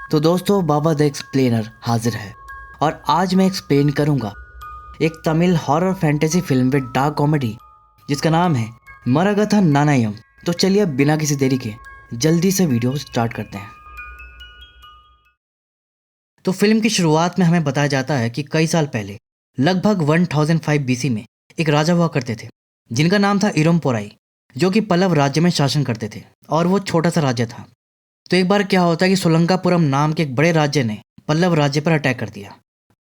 तो दोस्तों, बाबा the explainer हाजिर है और आज मैं एक्सप्लेन करूंगा एक Tamil horror fantasy film with dark comedy जिसका नाम है मरगथा नानायम। तो चलिए अब बिना किसी देरी के जल्दी से वीडियो स्टार्ट करते हैं। तो फिल्म की शुरुआत में हमें बताया जाता है कि कई साल पहले लगभग 1005 बीसी में एक राजा हुआ करते थे जिनका नाम था इरमपोराई, जो कि पल्लव राज्य में शासन करते थे और वो छोटा सा राज्य था। तो एक बार क्या होता है कि सोलंकापुरम नाम के एक बड़े राज्य ने पल्लव राज्य पर अटैक कर दिया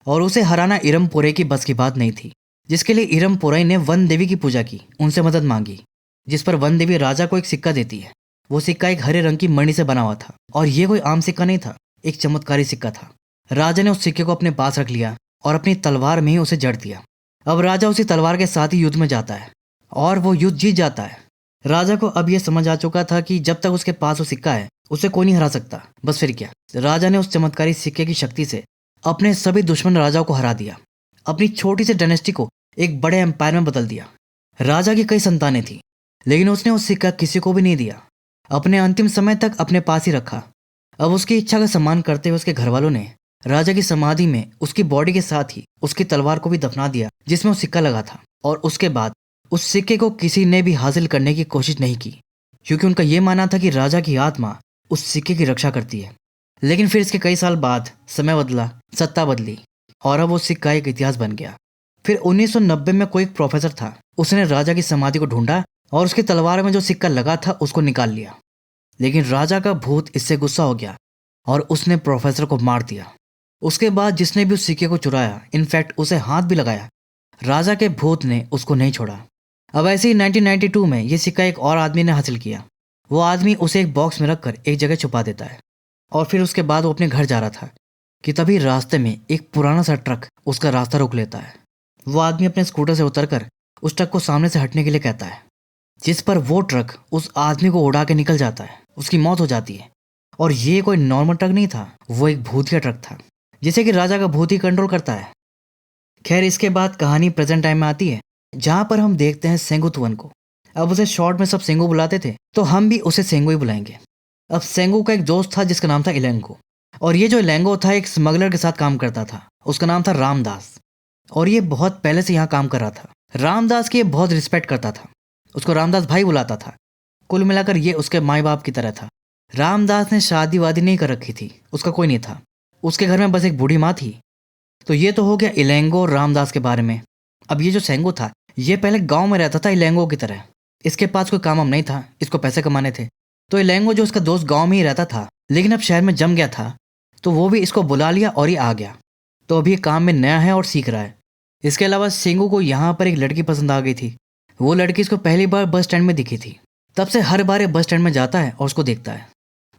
और उसे हराना इरमपोराई की बस की बात नहीं थी, जिसके लिए इरमपोराई ने वन देवी की पूजा की, उनसे मदद मांगी, जिस पर वन देवी राजा को एक सिक्का देती है। वो सिक्का एक हरे रंग की मणि से बना हुआ था और ये कोई आम सिक्का नहीं था, एक चमत्कारी सिक्का था। राजा ने उस सिक्के को अपने पास रख लिया और अपनी तलवार में ही उसे जड़ दिया। अब राजा उसी तलवार के साथ ही युद्ध में जाता है और वो युद्ध जीत जाता है। राजा को अब यह समझ आ चुका था कि जब तक उसके पास वो सिक्का है उसे कोई नहीं हरा सकता। बस फिर क्या, राजा ने उस चमत्कारी सिक्के की शक्ति से अपने सभी दुश्मन राजाओं को हरा दिया, अपनी छोटी सी डायनेस्टी को एक बड़े एम्पायर में बदल दिया। राजा की कई संतानें थी, लेकिन उसने उस सिक्का किसी को भी नहीं दिया, अपने अंतिम समय तक अपने पास ही रखा। अब उसकी इच्छा का सम्मान करते हुए उसके घर वालों ने राजा की समाधि में उसकी बॉडी के साथ ही उसकी तलवार को भी दफना दिया जिसमें वो सिक्का लगा था। और उसके बाद उस सिक्के को किसी ने भी हासिल करने की कोशिश नहीं की, क्योंकि उनका यह मानना था कि राजा की आत्मा उस सिक्के की रक्षा करती है। लेकिन फिर इसके कई साल बाद समय बदला, सत्ता बदली और अब वो सिक्का एक इतिहास बन गया। फिर 1990 में कोई एक प्रोफेसर था, उसने राजा की समाधि को ढूंढा और उसकी तलवार में जो सिक्का लगा था उसको निकाल लिया। लेकिन राजा का भूत इससे गुस्सा हो गया और उसने प्रोफेसर को मार दिया। उसके बाद जिसने भी उस सिक्के को चुराया, इनफैक्ट उसे हाथ भी लगाया, राजा के भूत ने उसको नहीं छोड़ा। अब ऐसे ही 1992 में ये सिक्का एक और आदमी ने हासिल किया। वो आदमी उसे एक बॉक्स में रखकर एक जगह छुपा देता है और फिर उसके बाद वो अपने घर जा रहा था कि तभी रास्ते में एक पुराना सा ट्रक उसका रास्ता रोक लेता है। वो आदमी अपने स्कूटर से उतरकर उस ट्रक को सामने से हटने के लिए कहता है, जिस पर वो ट्रक उस आदमी को उड़ा के निकल जाता है। उसकी मौत हो जाती है। और ये कोई नॉर्मल ट्रक नहीं था, वो एक भूतिया ट्रक था जिसे कि राजा का भूत ही कंट्रोल करता है। खैर, इसके बाद कहानी प्रेजेंट टाइम में आती है, जहां पर हम देखते हैं सेंगुतवन को। अब उसे शॉर्ट में सब सेंगू बुलाते थे, तो हम भी उसे सेंगू ही बुलाएंगे। अब सेंगू का एक दोस्त था जिसका नाम था इलेंगो, और ये जो इलेंगो था एक स्मगलर के साथ काम करता था, उसका नाम था रामदास। और ये बहुत पहले से यहाँ काम कर रहा था। रामदास की ये बहुत रिस्पेक्ट करता था, उसको रामदास भाई बुलाता था। कुल मिलाकर ये उसके माई बाप की तरह था। रामदास ने शादी वादी नहीं कर रखी थी, उसका कोई नहीं था, उसके घर में बस एक बूढ़ी माँ थी। तो ये तो हो गया इलेंगो और रामदास के बारे में। अब ये जो सेंगू था, ये पहले गांव में रहता था इलेंगो की तरह। इसके पास कोई काम नहीं था, इसको पैसे कमाने थे। तो इलेंगो जो उसका दोस्त गांव में ही रहता था, लेकिन अब शहर में जम गया था, तो वो भी इसको बुला लिया और ये आ गया। तो अभी काम में नया है और सीख रहा है। इसके अलावा सेंगू को यहाँ पर एक लड़की पसंद आ गई थी। वो लड़की इसको पहली बार बस स्टैंड में दिखी थी। तब से हर बार ये बस स्टैंड में जाता है और उसको देखता है।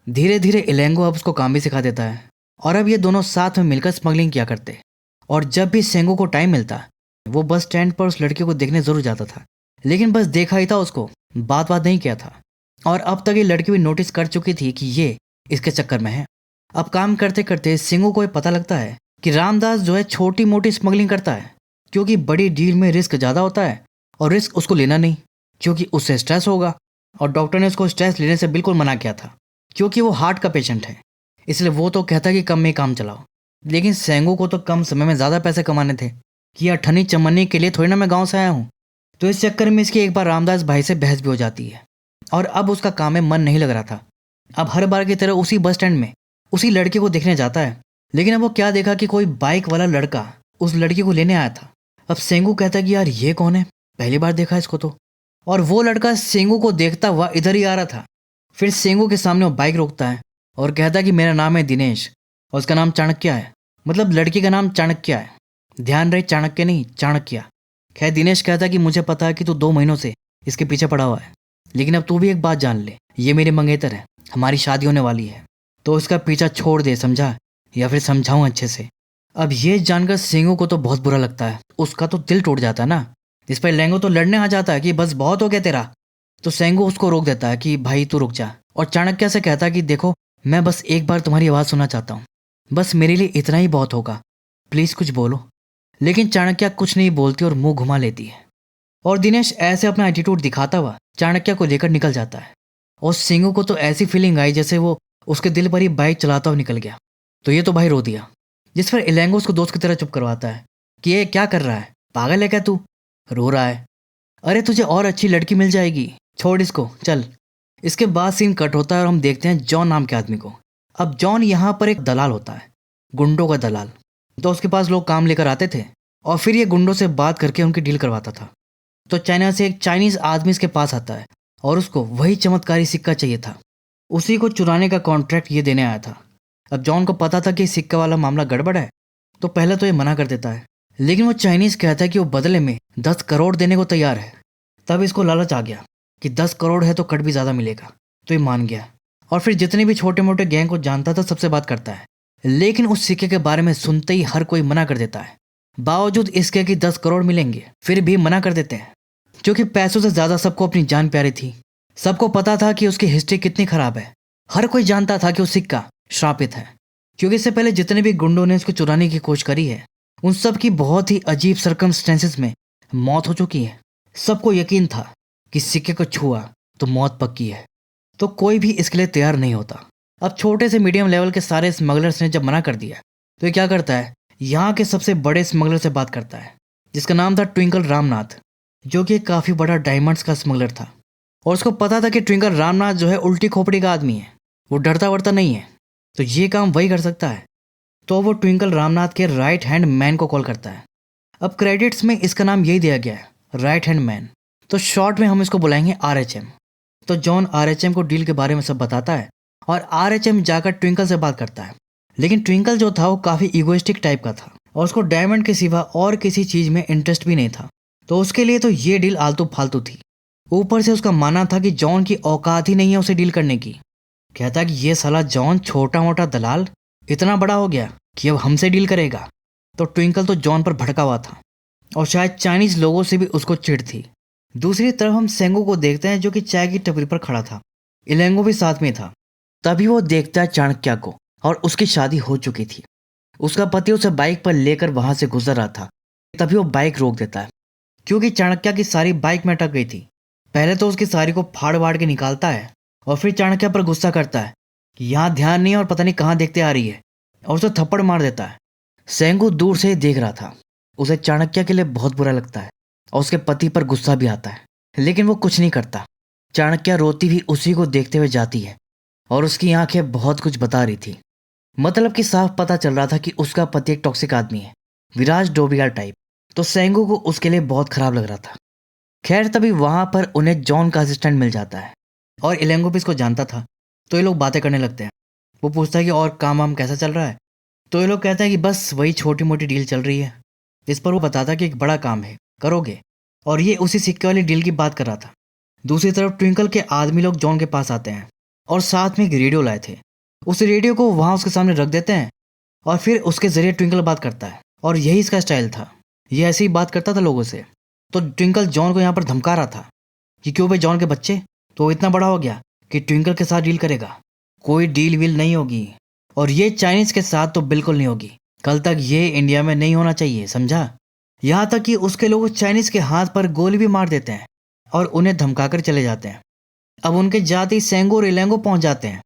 धीरे धीरे इलेंगो अब उसको काम भी सिखा देता है और अब ये दोनों साथ में मिलकर स्मगलिंग किया करते। और जब भी सेंगू को टाइम मिलता, वो बस स्टैंड पर उस लड़की को देखने जरूर जाता था, लेकिन बस देखा ही था, उसको बात नहीं किया था। और अब तक ये लड़की भी नोटिस कर चुकी थी कि ये इसके चक्कर में है। अब काम करते करते सिंगू को ये पता लगता है कि रामदास जो है छोटी मोटी स्मगलिंग करता है, क्योंकि बड़ी डील में रिस्क ज़्यादा होता है और रिस्क उसको लेना नहीं, क्योंकि उससे स्ट्रेस होगा। और डॉक्टर ने उसको स्ट्रेस लेने से बिल्कुल मना किया था, क्योंकि वो हार्ट का पेशेंट है, इसलिए वो तो कहता कि कम में काम चलाओ। लेकिन सेंगू को तो कम समय में ज़्यादा पैसे कमाने थे कि अठन्नी चमन्नी के लिए थोड़ी ना मैं गाँव से आया हूँ। तो इस चक्कर में इसकी एक बार रामदास भाई से बहस भी हो जाती है और अब उसका काम में मन नहीं लग रहा था। अब हर बार की तरह उसी बस स्टैंड में उसी लड़की को देखने जाता है, लेकिन अब वो क्या देखा कि कोई बाइक वाला लड़का उस लड़की को लेने आया था। अब सेंगू कहता कि यार ये कौन है, पहली बार देखा इसको तो। और वो लड़का सेंगू को देखता हुआ इधर ही आ रहा था। फिर सेंगू के सामने वो बाइक रोकता है और कहता कि मेरा नाम है दिनेश और उसका नाम चाणक्य है, मतलब लड़की का नाम चाणक्य है। ध्यान रहे, चाणक्य नहीं, चाणक्य। खैर, दिनेश कहता कि मुझे पता है कि तू 2 महीनों से इसके पीछे पड़ा हुआ है, लेकिन अब तू भी एक बात जान ले, ये मेरे मंगेतर है, हमारी शादी होने वाली है, तो इसका पीछा छोड़ दे, समझा, या फिर समझाऊं अच्छे से। अब ये जानकर सिंगू को तो बहुत बुरा लगता है, उसका तो दिल टूट जाता है ना। इस पर लेंगो तो लड़ने आ जाता है कि बस बहुत हो गया तेरा। तो सेंगू उसको रोक देता है कि भाई तू रुक जा, और चाणक्य से कहता है कि देखो, मैं बस एक बार तुम्हारी आवाज़ सुनना चाहता हूँ, बस मेरे लिए इतना ही बहुत होगा, प्लीज़ कुछ बोलो। लेकिन चाणक्य कुछ नहीं बोलती और मुंह घुमा लेती है। और दिनेश ऐसे अपना एटीट्यूड दिखाता हुआ चाणक्य को लेकर निकल जाता है। और सिंगू को तो ऐसी फीलिंग आई जैसे वो उसके दिल पर ही बाइक चलाता हुआ निकल गया। तो ये तो भाई रो दिया। जिस पर इलेंगो उसको दोस्त की तरह चुप करवाता है कि ये क्या कर रहा है, पागल है क्या तू, रो रहा है, अरे तुझे और अच्छी लड़की मिल जाएगी, छोड़ इसको चल। इसके बाद सीन कट होता है और हम देखते हैं जॉन नाम के आदमी को। अब जॉन यहाँ पर एक दलाल होता है, गुंडों का दलाल। तो उसके पास लोग काम लेकर आते थे और फिर ये गुंडों से बात करके उनकी डील करवाता था। तो चाइना से एक चाइनीज आदमी इसके पास आता है और उसको वही चमत्कारी सिक्का चाहिए था। उसी को चुराने का कॉन्ट्रैक्ट ये देने आया था। अब जॉन को पता था कि सिक्का वाला मामला गड़बड़ है, तो पहले तो ये मना कर देता है, लेकिन वो चाइनीज कहता है कि वो बदले में 10 करोड़ देने को तैयार है। तब इसको लालच आ गया कि 10 करोड़ है तो कट भी ज़्यादा मिलेगा, तो ये मान गया। और फिर जितने भी छोटे मोटे गैंग को जानता था सबसे बात करता है, लेकिन उस सिक्के के बारे में सुनते ही हर कोई मना कर देता है। बावजूद इसके कि 10 करोड़ मिलेंगे फिर भी मना कर देते हैं, क्योंकि पैसों से ज़्यादा सबको अपनी जान प्यारी थी। सबको पता था कि उसकी हिस्ट्री कितनी खराब है। हर कोई जानता था कि वो सिक्का श्रापित है, क्योंकि इससे पहले जितने भी गुंडों ने उसको चुराने की कोशिश करी है उन सब की बहुत ही अजीब सर्कमस्टेंसेस में मौत हो चुकी है। सबको यकीन था कि सिक्के को छुआ तो मौत पक्की है, तो कोई भी इसके लिए तैयार नहीं होता। अब छोटे से मीडियम लेवल के सारे स्मगलर्स ने जब मना कर दिया तो ये क्या करता है, यहाँ के सबसे बड़े स्मगलर से बात करता है, जिसका नाम था ट्विंकल रामनाथ, जो कि काफ़ी बड़ा डायमंड्स का स्मगलर था। और उसको पता था कि ट्विंकल रामनाथ जो है उल्टी खोपड़ी का आदमी है, वो डरता वरता नहीं है, तो ये काम वही कर सकता है। तो वो ट्विंकल रामनाथ के राइट हैंड मैन को कॉल करता है। अब क्रेडिट्स में इसका नाम यही दिया गया है, राइट हैंड मैन, तो शॉर्ट में हम इसको बुलाएंगे RHM। तो जॉन RHM को डील के बारे में सब बताता है और RHM जाकर ट्विंकल से बात करता है। लेकिन ट्विंकल जो था वो काफ़ी इगोइस्टिक टाइप का था और उसको डायमंड के सिवा और किसी चीज़ में इंटरेस्ट भी नहीं था, तो उसके लिए तो ये डील आलतू फालतू थी। ऊपर से उसका मानना था कि जॉन की औकात ही नहीं है उसे डील करने की। कहता कि ये साला जॉन छोटा मोटा दलाल इतना बड़ा हो गया कि अब हमसे डील करेगा। तो ट्विंकल तो जॉन पर भड़का हुआ था और शायद चाइनीज लोगों से भी उसको चिढ़ थी। दूसरी तरफ हम सेंगो को देखते हैं, जो कि चाय की टपरी पर खड़ा था। इलेंगो भी साथ में था। तभी वो देखता है चाणक्य को और उसकी शादी हो चुकी थी। उसका पति उसे बाइक पर लेकर वहां से गुजर रहा था। तभी वो बाइक रोक देता है, क्योंकि चाणक्य की सारी बाइक में अटक गई थी। पहले तो उसकी सारी को फाड़ वाड़ के निकालता है और फिर चाणक्य पर गुस्सा करता है कि यहाँ ध्यान नहीं है और पता नहीं कहाँ देखते आ रही है, और उसे थप्पड़ मार देता है। सेंगो दूर से ही देख रहा था। उसे चाणक्य के लिए बहुत बुरा लगता है और उसके पति पर गुस्सा भी आता है, लेकिन वो कुछ नहीं करता। चाणक्य रोती भी उसी को देखते हुए जाती है और उसकी आंखें बहुत कुछ बता रही थी। मतलब कि साफ पता चल रहा था कि उसका पति एक टॉक्सिक आदमी है, विराज डोबियार टाइप। तो सेंगो को उसके लिए बहुत खराब लग रहा था। खैर तभी वहां पर उन्हें जॉन का असिस्टेंट मिल जाता है और इलेंगो भी इसको जानता था। तो ये लोग बातें करने लगते हैं। वो पूछता है कि और काम वाम कैसा चल रहा है। तो ये लोग कहते हैं कि बस वही छोटी मोटी डील चल रही है। इस पर वो बताता है कि एक बड़ा काम है, करोगे, और ये उसी सिक्के वाली डील की बात कर रहा था। दूसरी तरफ ट्विंकल के आदमी लोग जॉन के पास आते हैं और साथ में एक रेडियो लाए थे। उस रेडियो को वहां उसके सामने रख देते हैं और फिर उसके जरिए ट्विंकल बात करता है, और यही इसका स्टाइल था। ये ऐसे ही बात करता था लोगों से। तो ट्विंकल जॉन को यहाँ पर धमका रहा था कि क्यों भाई जॉन के बच्चे, तो वो इतना बड़ा हो गया कि ट्विंकल के साथ डील करेगा। कोई डील वील नहीं होगी, और ये चाइनीज के साथ तो बिल्कुल नहीं होगी। कल तक ये इंडिया में नहीं होना चाहिए, समझा। यहाँ तक कि उसके लोग चाइनीज के हाथ पर गोली भी मार देते हैं और उन्हें धमकाकर चले जाते हैं। अब उनके जाति सेंगो और इलेंगो पहुंच जाते हैं,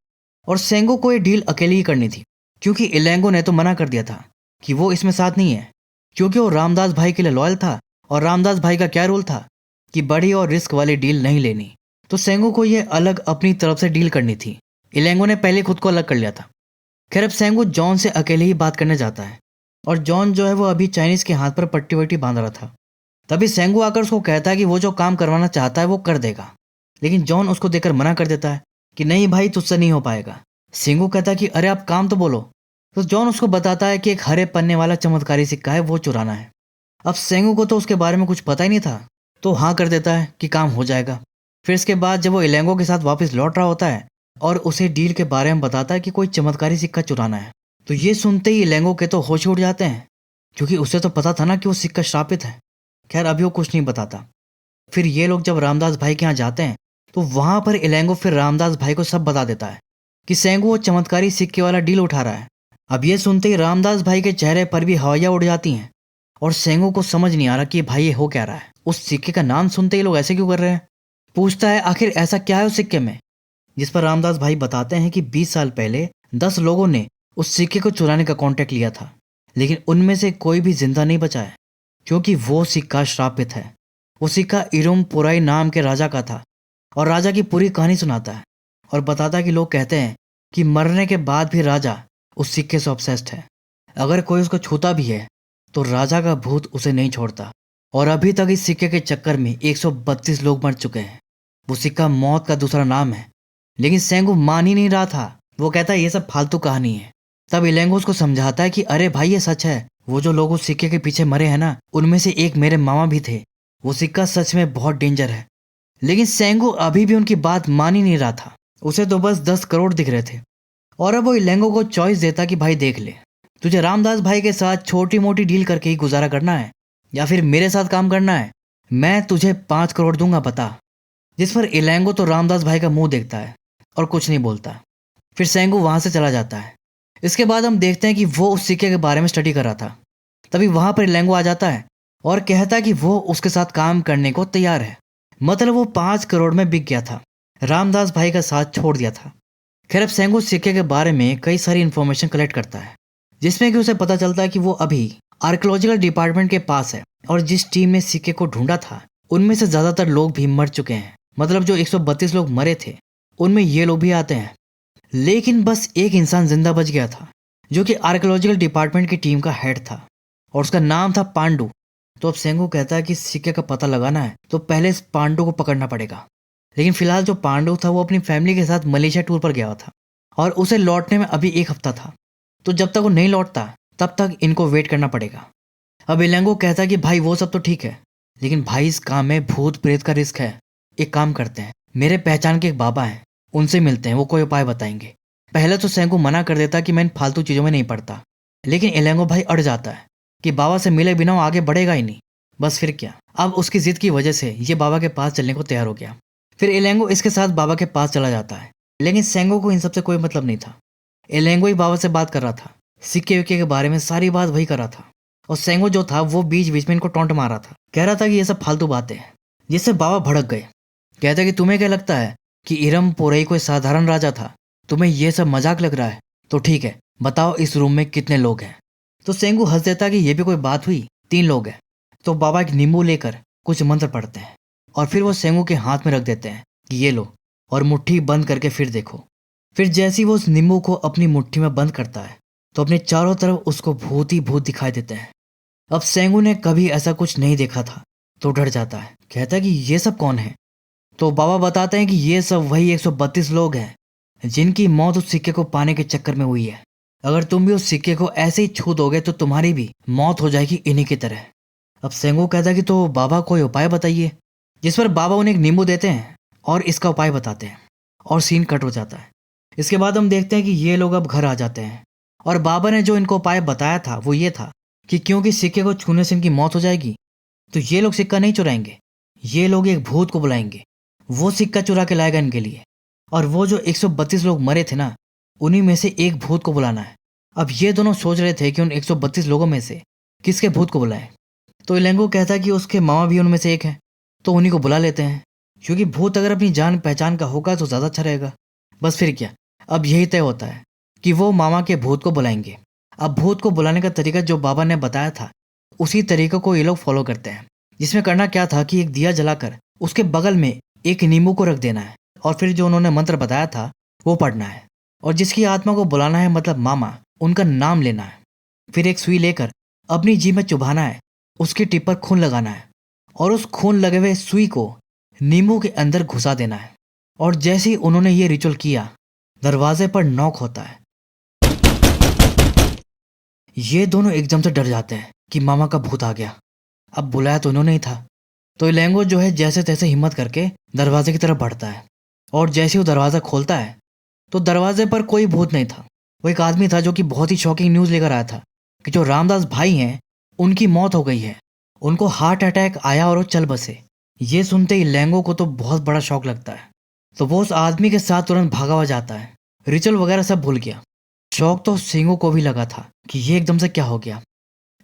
और सेंगो को ये डील अकेले ही करनी थी, क्योंकि इलेंगो ने तो मना कर दिया था कि वो इसमें साथ नहीं है, क्योंकि वो रामदास भाई के लिए लॉयल था। और रामदास भाई का क्या रूल था कि बड़ी और रिस्क वाली डील नहीं लेनी। तो सेंगो को ये अलग अपनी तरफ से डील करनी थी। इलेंगो ने पहले खुद को अलग कर लिया था। खैर अब सेंगो जॉन से अकेले ही बात करने जाता है, और जॉन जो है वो अभी चाइनीज के हाथ पर पट्टी वट्टी बांध रहा था। तभी सेंगो आकर उसको कहता है कि वो जो काम करवाना चाहता है वो कर देगा, लेकिन जॉन उसको देकर मना कर देता है कि नहीं भाई तुझसे नहीं हो पाएगा। सेंगो कहता है कि अरे आप काम तो बोलो। तो जॉन उसको बताता है कि एक हरे पन्ने वाला चमत्कारी सिक्का है, वो चुराना है। अब सेंगो को तो उसके बारे में कुछ पता ही नहीं था, तो हाँ कर देता है कि काम हो जाएगा। फिर इसके बाद जब वो इलेंगो के साथ वापस लौट रहा होता है और उसे डील के बारे में बताता है कि कोई चमत्कारी सिक्का चुराना है, तो ये सुनते ही इलेंगो के तो होश उड़ जाते हैं, क्योंकि उसे तो पता था ना कि वो सिक्का श्रापित है। खैर अभी वो कुछ नहीं बताता। फिर ये लोग जब रामदास भाई के यहाँ जाते हैं तो वहां पर इलेंगो फिर रामदास भाई को सब बता देता है कि सेंगो वो चमत्कारी सिक्के वाला डील उठा रहा है। अब ये सुनते ही रामदास भाई के चेहरे पर भी हवाइयाँ उड़ जाती हैं, और सेंगो को समझ नहीं आ रहा कि भाई ये हो क्या रहा है। उस सिक्के का नाम सुनते ही लोग ऐसे क्यों कर रहे हैं। पूछता है आखिर ऐसा क्या है उस सिक्के में, जिस पर रामदास भाई बताते हैं कि 20 साल पहले 10 लोगों ने उस सिक्के को चुराने का कॉन्टैक्ट लिया था, लेकिन उनमें से कोई भी जिंदा नहीं बचा है क्योंकि वो सिक्का श्रापित है। वो सिक्का इरुम पोराई नाम के राजा का था और राजा की पूरी कहानी सुनाता है और बताता है कि लोग कहते हैं कि मरने के बाद भी राजा उस सिक्के से ऑब्सेस्ड है। अगर कोई उसको छूता भी है तो राजा का भूत उसे नहीं छोड़ता और अभी तक इस सिक्के के चक्कर में 132 लोग मर चुके हैं। वो सिक्का मौत का दूसरा नाम है, लेकिन सेंगू मान ही नहीं रहा था। वो कहता है ये सब फालतू कहानी है। तब इलेंगो उसको समझाता है कि अरे भाई ये सच है, वो जो लोग उस सिक्के के पीछे मरे हैं ना, उनमें से एक मेरे मामा भी थे। वो सिक्का सच में बहुत डेंजर है। लेकिन सेंगू अभी भी उनकी बात मान ही नहीं रहा था। उसे तो बस 10 करोड़ दिख रहे थे और अब वो इलेंगो को चॉइस देता कि भाई देख ले, तुझे रामदास भाई के साथ छोटी मोटी डील करके ही गुजारा करना है या फिर मेरे साथ काम करना है। मैं तुझे 5 करोड़ दूंगा, बता। जिस पर इलेंगो तो रामदास भाई का मुंह देखता है और कुछ नहीं बोलता। फिर सेंगू वहां से चला जाता है। इसके बाद हम देखते हैं कि वो उस सिक्के के बारे में स्टडी कर रहा था। तभी वहां पर इलेंगो आ जाता है और कहता है कि वो उसके साथ काम करने को तैयार है। मतलब वो 5 करोड़ में बिक गया था, रामदास भाई का साथ छोड़ दिया था। खैर अब सेंगू सिक्के के बारे में कई सारी इंफॉर्मेशन कलेक्ट करता है, जिसमें कि उसे पता चलता है कि वो अभी आर्कियोलॉजिकल डिपार्टमेंट के पास है और जिस टीम ने सिक्के को ढूंढा था उनमें से ज्यादातर लोग भी मर चुके हैं। मतलब जो 132 लोग मरे थे उनमें ये लोग भी आते हैं। लेकिन बस एक इंसान जिंदा बच गया था जो कि आर्कियोलॉजिकल डिपार्टमेंट की टीम का हेड था और उसका नाम था पांडु। तो अब सेंगू कहता है कि सिक्के का पता लगाना है तो पहले इस पांडु को पकड़ना पड़ेगा। लेकिन फिलहाल जो पांडु था वो अपनी फैमिली के साथ मलेशिया टूर पर गया था और उसे लौटने में अभी 1 हफ्ता था। तो जब तक वो नहीं लौटता तब तक इनको वेट करना पड़ेगा। अब इलेंगो कहता है कि भाई वो सब तो ठीक है, लेकिन भाई इस काम में भूत प्रेत का रिस्क है। एक काम करते हैं, मेरे पहचान के एक बाबा हैं, उनसे मिलते हैं, वो कोई उपाय बताएंगे। पहले तो सेंगू मना कर देता कि मैं इन फालतू चीज़ों में नहीं पड़ता, लेकिन इलेंगो भाई अड़ जाता है कि बाबा से मिले बिना वो आगे बढ़ेगा ही नहीं। बस फिर क्या, अब उसकी जिद की वजह से ये बाबा के पास चलने को तैयार हो गया। फिर इलेंगो इसके साथ बाबा के पास चला जाता है, लेकिन सेंगो को इन सब से कोई मतलब नहीं था। इलेंगो ही बाबा से बात कर रहा था, सिक्के विक्के के बारे में सारी बात वही कर रहा था और सेंगो जो था वो बीच बीच में इनको टोंट मार रहा था, कह रहा था कि ये सब फालतू बातें हैं, जिससे बाबा भड़क गए। कहता कि तुम्हें क्या लगता है कि इरम पोरई कोई साधारण राजा था? तुम्हें ये सब मजाक लग रहा है? तो ठीक है, बताओ इस रूम में कितने लोग हैं? तो सेंगू हंस देता कि ये भी कोई बात हुई, 3 लोग हैं। तो बाबा एक नींबू लेकर कुछ मंत्र पढ़ते हैं और फिर वो सेंगू के हाथ में रख देते हैं कि ये लो और मुट्ठी बंद करके फिर देखो। फिर जैसे ही वो उस नींबू को अपनी मुट्ठी में बंद करता है तो अपने चारों तरफ उसको भूत ही भूत दिखाई देते हैं। अब सेंगू ने कभी ऐसा कुछ नहीं देखा था तो डर जाता है, कहता है कि ये सब कौन है? तो बाबा बताते हैं कि ये सब वही 132 लोग हैं जिनकी मौत उस सिक्के को पाने के चक्कर में हुई है। अगर तुम भी उस सिक्के को ऐसे ही छू दोगे तो तुम्हारी भी मौत हो जाएगी इन्हीं की तरह। अब सेंगू कहता है कि तो बाबा कोई उपाय बताइए, जिस पर बाबा उन्हें एक नींबू देते हैं और इसका उपाय बताते हैं और सीन कट हो जाता है। इसके बाद हम देखते हैं कि ये लोग अब घर आ जाते हैं और बाबा ने जो इनको उपाय बताया था वो ये था कि क्योंकि सिक्के को छूने से इनकी मौत हो जाएगी तो ये लोग सिक्का नहीं चुराएंगे, ये लोग एक भूत को बुलाएंगे, वो सिक्का चुरा के लाएगा इनके लिए। और वो जो 132 लोग मरे थे ना, उन्हीं में से एक भूत को बुलाना है। अब ये दोनों सोच रहे थे कि उन 132 लोगों में से किसके भूत को बुलाएं। तो इलेंगो कहता है कि उसके मामा भी उनमें से एक है, तो उन्हीं को बुला लेते हैं, क्योंकि भूत अगर अपनी जान पहचान का होगा तो ज़्यादा अच्छा रहेगा। बस फिर क्या, अब यही तय होता है कि वो मामा के भूत को बुलाएंगे। अब भूत को बुलाने का तरीका जो बाबा ने बताया था उसी तरीके को ये लोग फॉलो करते हैं, जिसमें करना क्या था कि एक दिया जलाकर उसके बगल में एक नींबू को रख देना है और फिर जो उन्होंने मंत्र बताया था वो पढ़ना है और जिसकी आत्मा को बुलाना है, मतलब मामा, उनका नाम लेना है। फिर एक सुई लेकर अपनी जीभ में चुभाना है, उसकी टिप पर खून लगाना है और उस खून लगे हुए सुई को नींबू के अंदर घुसा देना है। और जैसे ही उन्होंने ये रिचुअल किया, दरवाजे पर नॉक होता है। ये दोनों एकदम से डर जाते हैं कि मामा का भूत आ गया। अब बुलाया तो उन्होंने ही था। तो इलेंगो जो है जैसे तैसे हिम्मत करके दरवाजे की तरफ बढ़ता है और जैसे वो दरवाज़ा खोलता है तो दरवाजे पर कोई भूत नहीं था। वो एक आदमी था जो कि बहुत ही शॉकिंग न्यूज़ लेकर आया था कि जो रामदास भाई हैं उनकी मौत हो गई है, उनको हार्ट अटैक आया और वो चल बसे। ये सुनते ही इलेंगो को तो बहुत बड़ा शौक लगता है, तो वो उस आदमी के साथ तुरंत भागा हुआ जाता है। रिचुअल वगैरह सब भूल गया। शौक तो सिंगो को भी लगा था कि ये एकदम से क्या हो गया।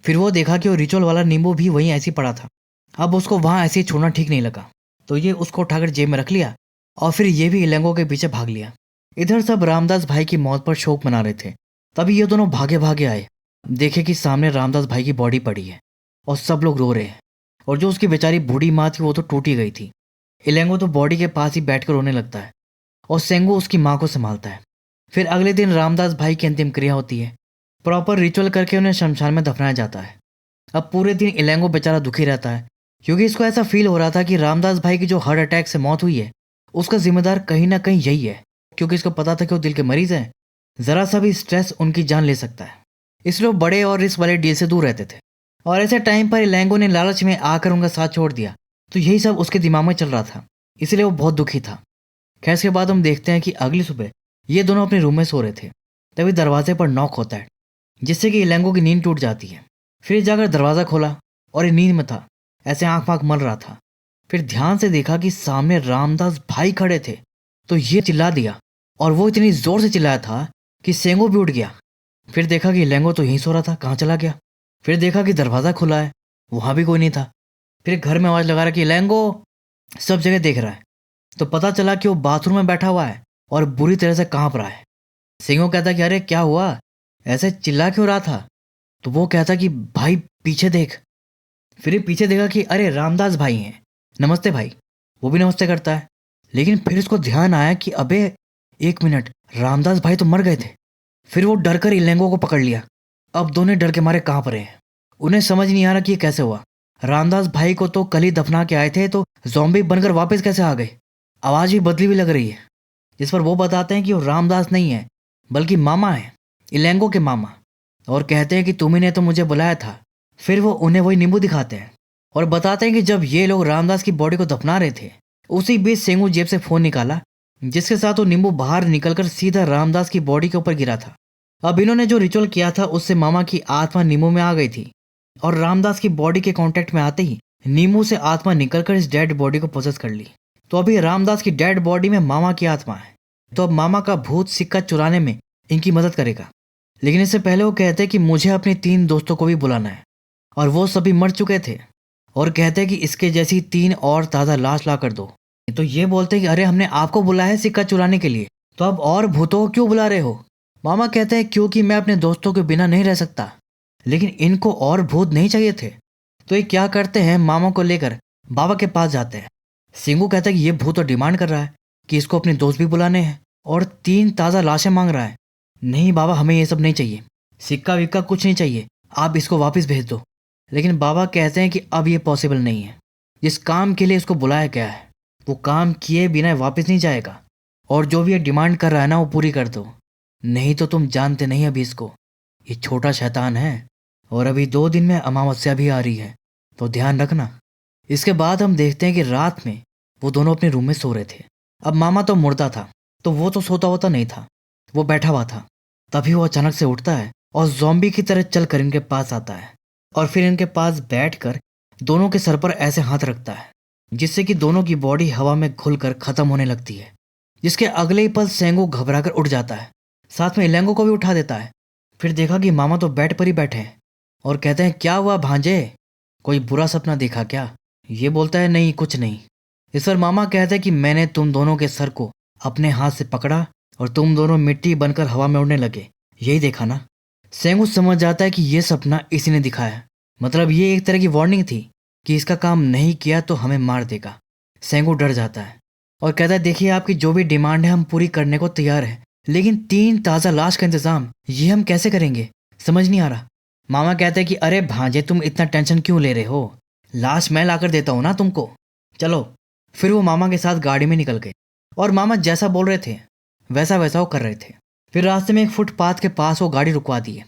फिर वो देखा कि वो रिचुअल वाला नींबू भी वहीं ऐसे ही पड़ा था। अब उसको वहाँ ऐसे ही छोड़ना ठीक नहीं लगा, तो ये उसको उठाकर जेब में रख लिया और फिर ये भी इलेंगो के पीछे भाग लिया। इधर सब रामदास भाई की मौत पर शोक मना रहे थे तभी ये दोनों भागे भागे आए, देखे कि सामने रामदास भाई की बॉडी पड़ी है और सब लोग रो रहे हैं। और जो उसकी बेचारी बूढ़ी माँ थी वो तो टूटी गई थी। इलेंगो तो बॉडी के पास ही बैठकर रोने लगता है और सेंगो उसकी माँ को संभालता है। फिर अगले दिन रामदास भाई की अंतिम क्रिया होती है। प्रॉपर रिचुअल करके उन्हें शमशान में दफनाया जाता है। अब पूरे दिन इलेंगो बेचारा दुखी रहता है, क्योंकि इसको ऐसा फील हो रहा था कि रामदास भाई की जो हार्ट अटैक से मौत हुई है उसका जिम्मेदार कहीं ना कहीं यही है, क्योंकि इसको पता था कि वो दिल के मरीज हैं। जरा सा भी स्ट्रेस उनकी जान ले सकता है, इसलिए वो बड़े और रिस्क वाले डील से दूर रहते थे। और ऐसे टाइम पर इलेंगो ने लालच में आकर उनका साथ छोड़ दिया, तो यही सब उसके दिमाग में चल रहा था, इसलिए वो बहुत दुखी था। खैर इसके बाद हम देखते हैं कि अगली सुबह ये दोनों अपने रूम में सो रहे थे, तभी दरवाजे पर नॉक होता है, जिससे कि इलेंगो की नींद टूट जाती है। फिर जाकर दरवाज़ा खोला और ये नींद में था, ऐसे आंख फाँख मल रहा था। फिर ध्यान से देखा कि सामने रामदास भाई खड़े थे, तो ये चिल्ला दिया और वो इतनी जोर से चिल्लाया था कि सेंगो भी उठ गया। फिर देखा कि इलेंगो तो यहीं सो रहा था, कहाँ चला गया। फिर देखा कि दरवाज़ा खुला है, वहाँ भी कोई नहीं था। फिर घर में आवाज़ लगा रहा कि इलेंगो, सब जगह देख रहा है, तो पता चला कि वो बाथरूम में बैठा हुआ है और बुरी तरह से कांप रहा है। सिंगो कहता कि अरे क्या हुआ, ऐसे चिल्ला क्यों रहा था। तो वो कहता कि भाई पीछे देख। फिर ये पीछे देखा कि अरे रामदास भाई हैं, नमस्ते भाई। वो भी नमस्ते करता है, लेकिन फिर उसको ध्यान आया कि अबे एक मिनट, रामदास भाई तो मर गए थे। फिर वो डर कर इलेंगो को पकड़ लिया। अब दोनों डर के मारे कांप रहे हैं। उन्हें समझ नहीं आ रहा कि ये कैसे हुआ। रामदास भाई को तो कल ही दफना के आए थे, तो ज़ॉम्बी बनकर वापस कैसे आ गए। आवाज़ भी बदली हुई लग रही है। जिस पर वो बताते हैं कि वो रामदास नहीं है, बल्कि मामा है, इलेंगो के मामा। और कहते हैं कि तुम्ही ने तो मुझे बुलाया था। फिर वो उन्हें वही नींबू दिखाते हैं और बताते हैं कि जब ये लोग रामदास की बॉडी को दफना रहे थे, उसी बीच सेंगू जेब से फ़ोन निकाला, जिसके साथ वो नींबू बाहर निकलकर सीधा रामदास की बॉडी के ऊपर गिरा था। अब इन्होंने जो रिचुअल किया था उससे मामा की आत्मा नींबू में आ गई थी, और रामदास की बॉडी के कांटेक्ट में आते ही नींबू से आत्मा निकलकर इस डेड बॉडी को पोसेस कर ली। तो अभी रामदास की डेड बॉडी में मामा की आत्मा है। तो अब मामा का भूत सिक्का चुराने में इनकी मदद करेगा। लेकिन इससे पहले वो कहते हैं कि मुझे अपने 3 दोस्तों को भी बुलाना है, और वो सभी मर चुके थे। और कहते हैं कि इसके जैसी 3 और ताज़ा लाश ला कर दो। तो ये बोलते हैं कि अरे हमने आपको बुलाया है सिक्का चुराने के लिए, तो अब और भूतों को क्यों बुला रहे हो। मामा कहते हैं क्योंकि मैं अपने दोस्तों के बिना नहीं रह सकता, लेकिन इनको और भूत नहीं चाहिए थे। तो ये क्या करते हैं, मामा को लेकर बाबा के पास जाते हैं। सिंगू कहता है कि ये भूत तो डिमांड कर रहा है कि इसको अपने दोस्त भी बुलाने हैं, और 3 ताज़ा लाशें मांग रहा है। नहीं बाबा, हमें ये सब नहीं चाहिए, सिक्का विक्का कुछ नहीं चाहिए, आप इसको वापस भेज दो। लेकिन बाबा कहते हैं कि अब ये पॉसिबल नहीं है। जिस काम के लिए इसको बुलाया गया है वो काम किए बिना वापस नहीं जाएगा, और जो भी ये डिमांड कर रहा है ना वो पूरी कर दो, नहीं तो तुम जानते नहीं अभी इसको, ये छोटा शैतान है, और अभी 2 दिन में अमावस्या भी आ रही है, तो ध्यान रखना। इसके बाद हम देखते हैं कि रात में वो दोनों अपने रूम में सो रहे थे। अब मामा तो मुर्दा था, तो वो तो सोता होता नहीं था, वो बैठा हुआ था। तभी वो अचानक से उठता है और ज़ॉम्बी की तरह चलकर इनके पास आता है, और फिर इनके पास बैठकर दोनों के सर पर ऐसे हाथ रखता है, जिससे कि दोनों की बॉडी हवा में घुलकर खत्म होने लगती है। जिसके अगले ही पल सेंगो घबराकर उठ जाता है, साथ में इलेंगो को भी उठा देता है। फिर देखा कि मामा तो बेड पर ही बैठे हैं, और कहते हैं क्या हुआ भांजे, कोई बुरा सपना देखा क्या। ये बोलता है नहीं कुछ नहीं। इस पर मामा कहते हैं कि मैंने तुम दोनों के सर को अपने हाथ से पकड़ा और तुम दोनों मिट्टी बनकर हवा में उड़ने लगे, यही देखा ना। सेंगू समझ जाता है कि ये सपना इसी ने दिखाया, मतलब ये एक तरह की वार्निंग थी कि इसका काम नहीं किया तो हमें मार देगा। सेंगू डर जाता है और कहता है देखिए आपकी जो भी डिमांड है हम पूरी करने को तैयार हैं, लेकिन 3 ताज़ा लाश का इंतजाम ये हम कैसे करेंगे, समझ नहीं आ रहा। मामा कहते हैं कि अरे भांजे तुम इतना टेंशन क्यों ले रहे हो, लाश मैं लाकर देता हूँ ना तुमको, चलो। फिर वो मामा के साथ गाड़ी में निकल गए, और मामा जैसा बोल रहे थे वैसा वैसा वो कर रहे थे। फिर रास्ते में एक फुटपाथ के पास वो गाड़ी रुकवा दी है।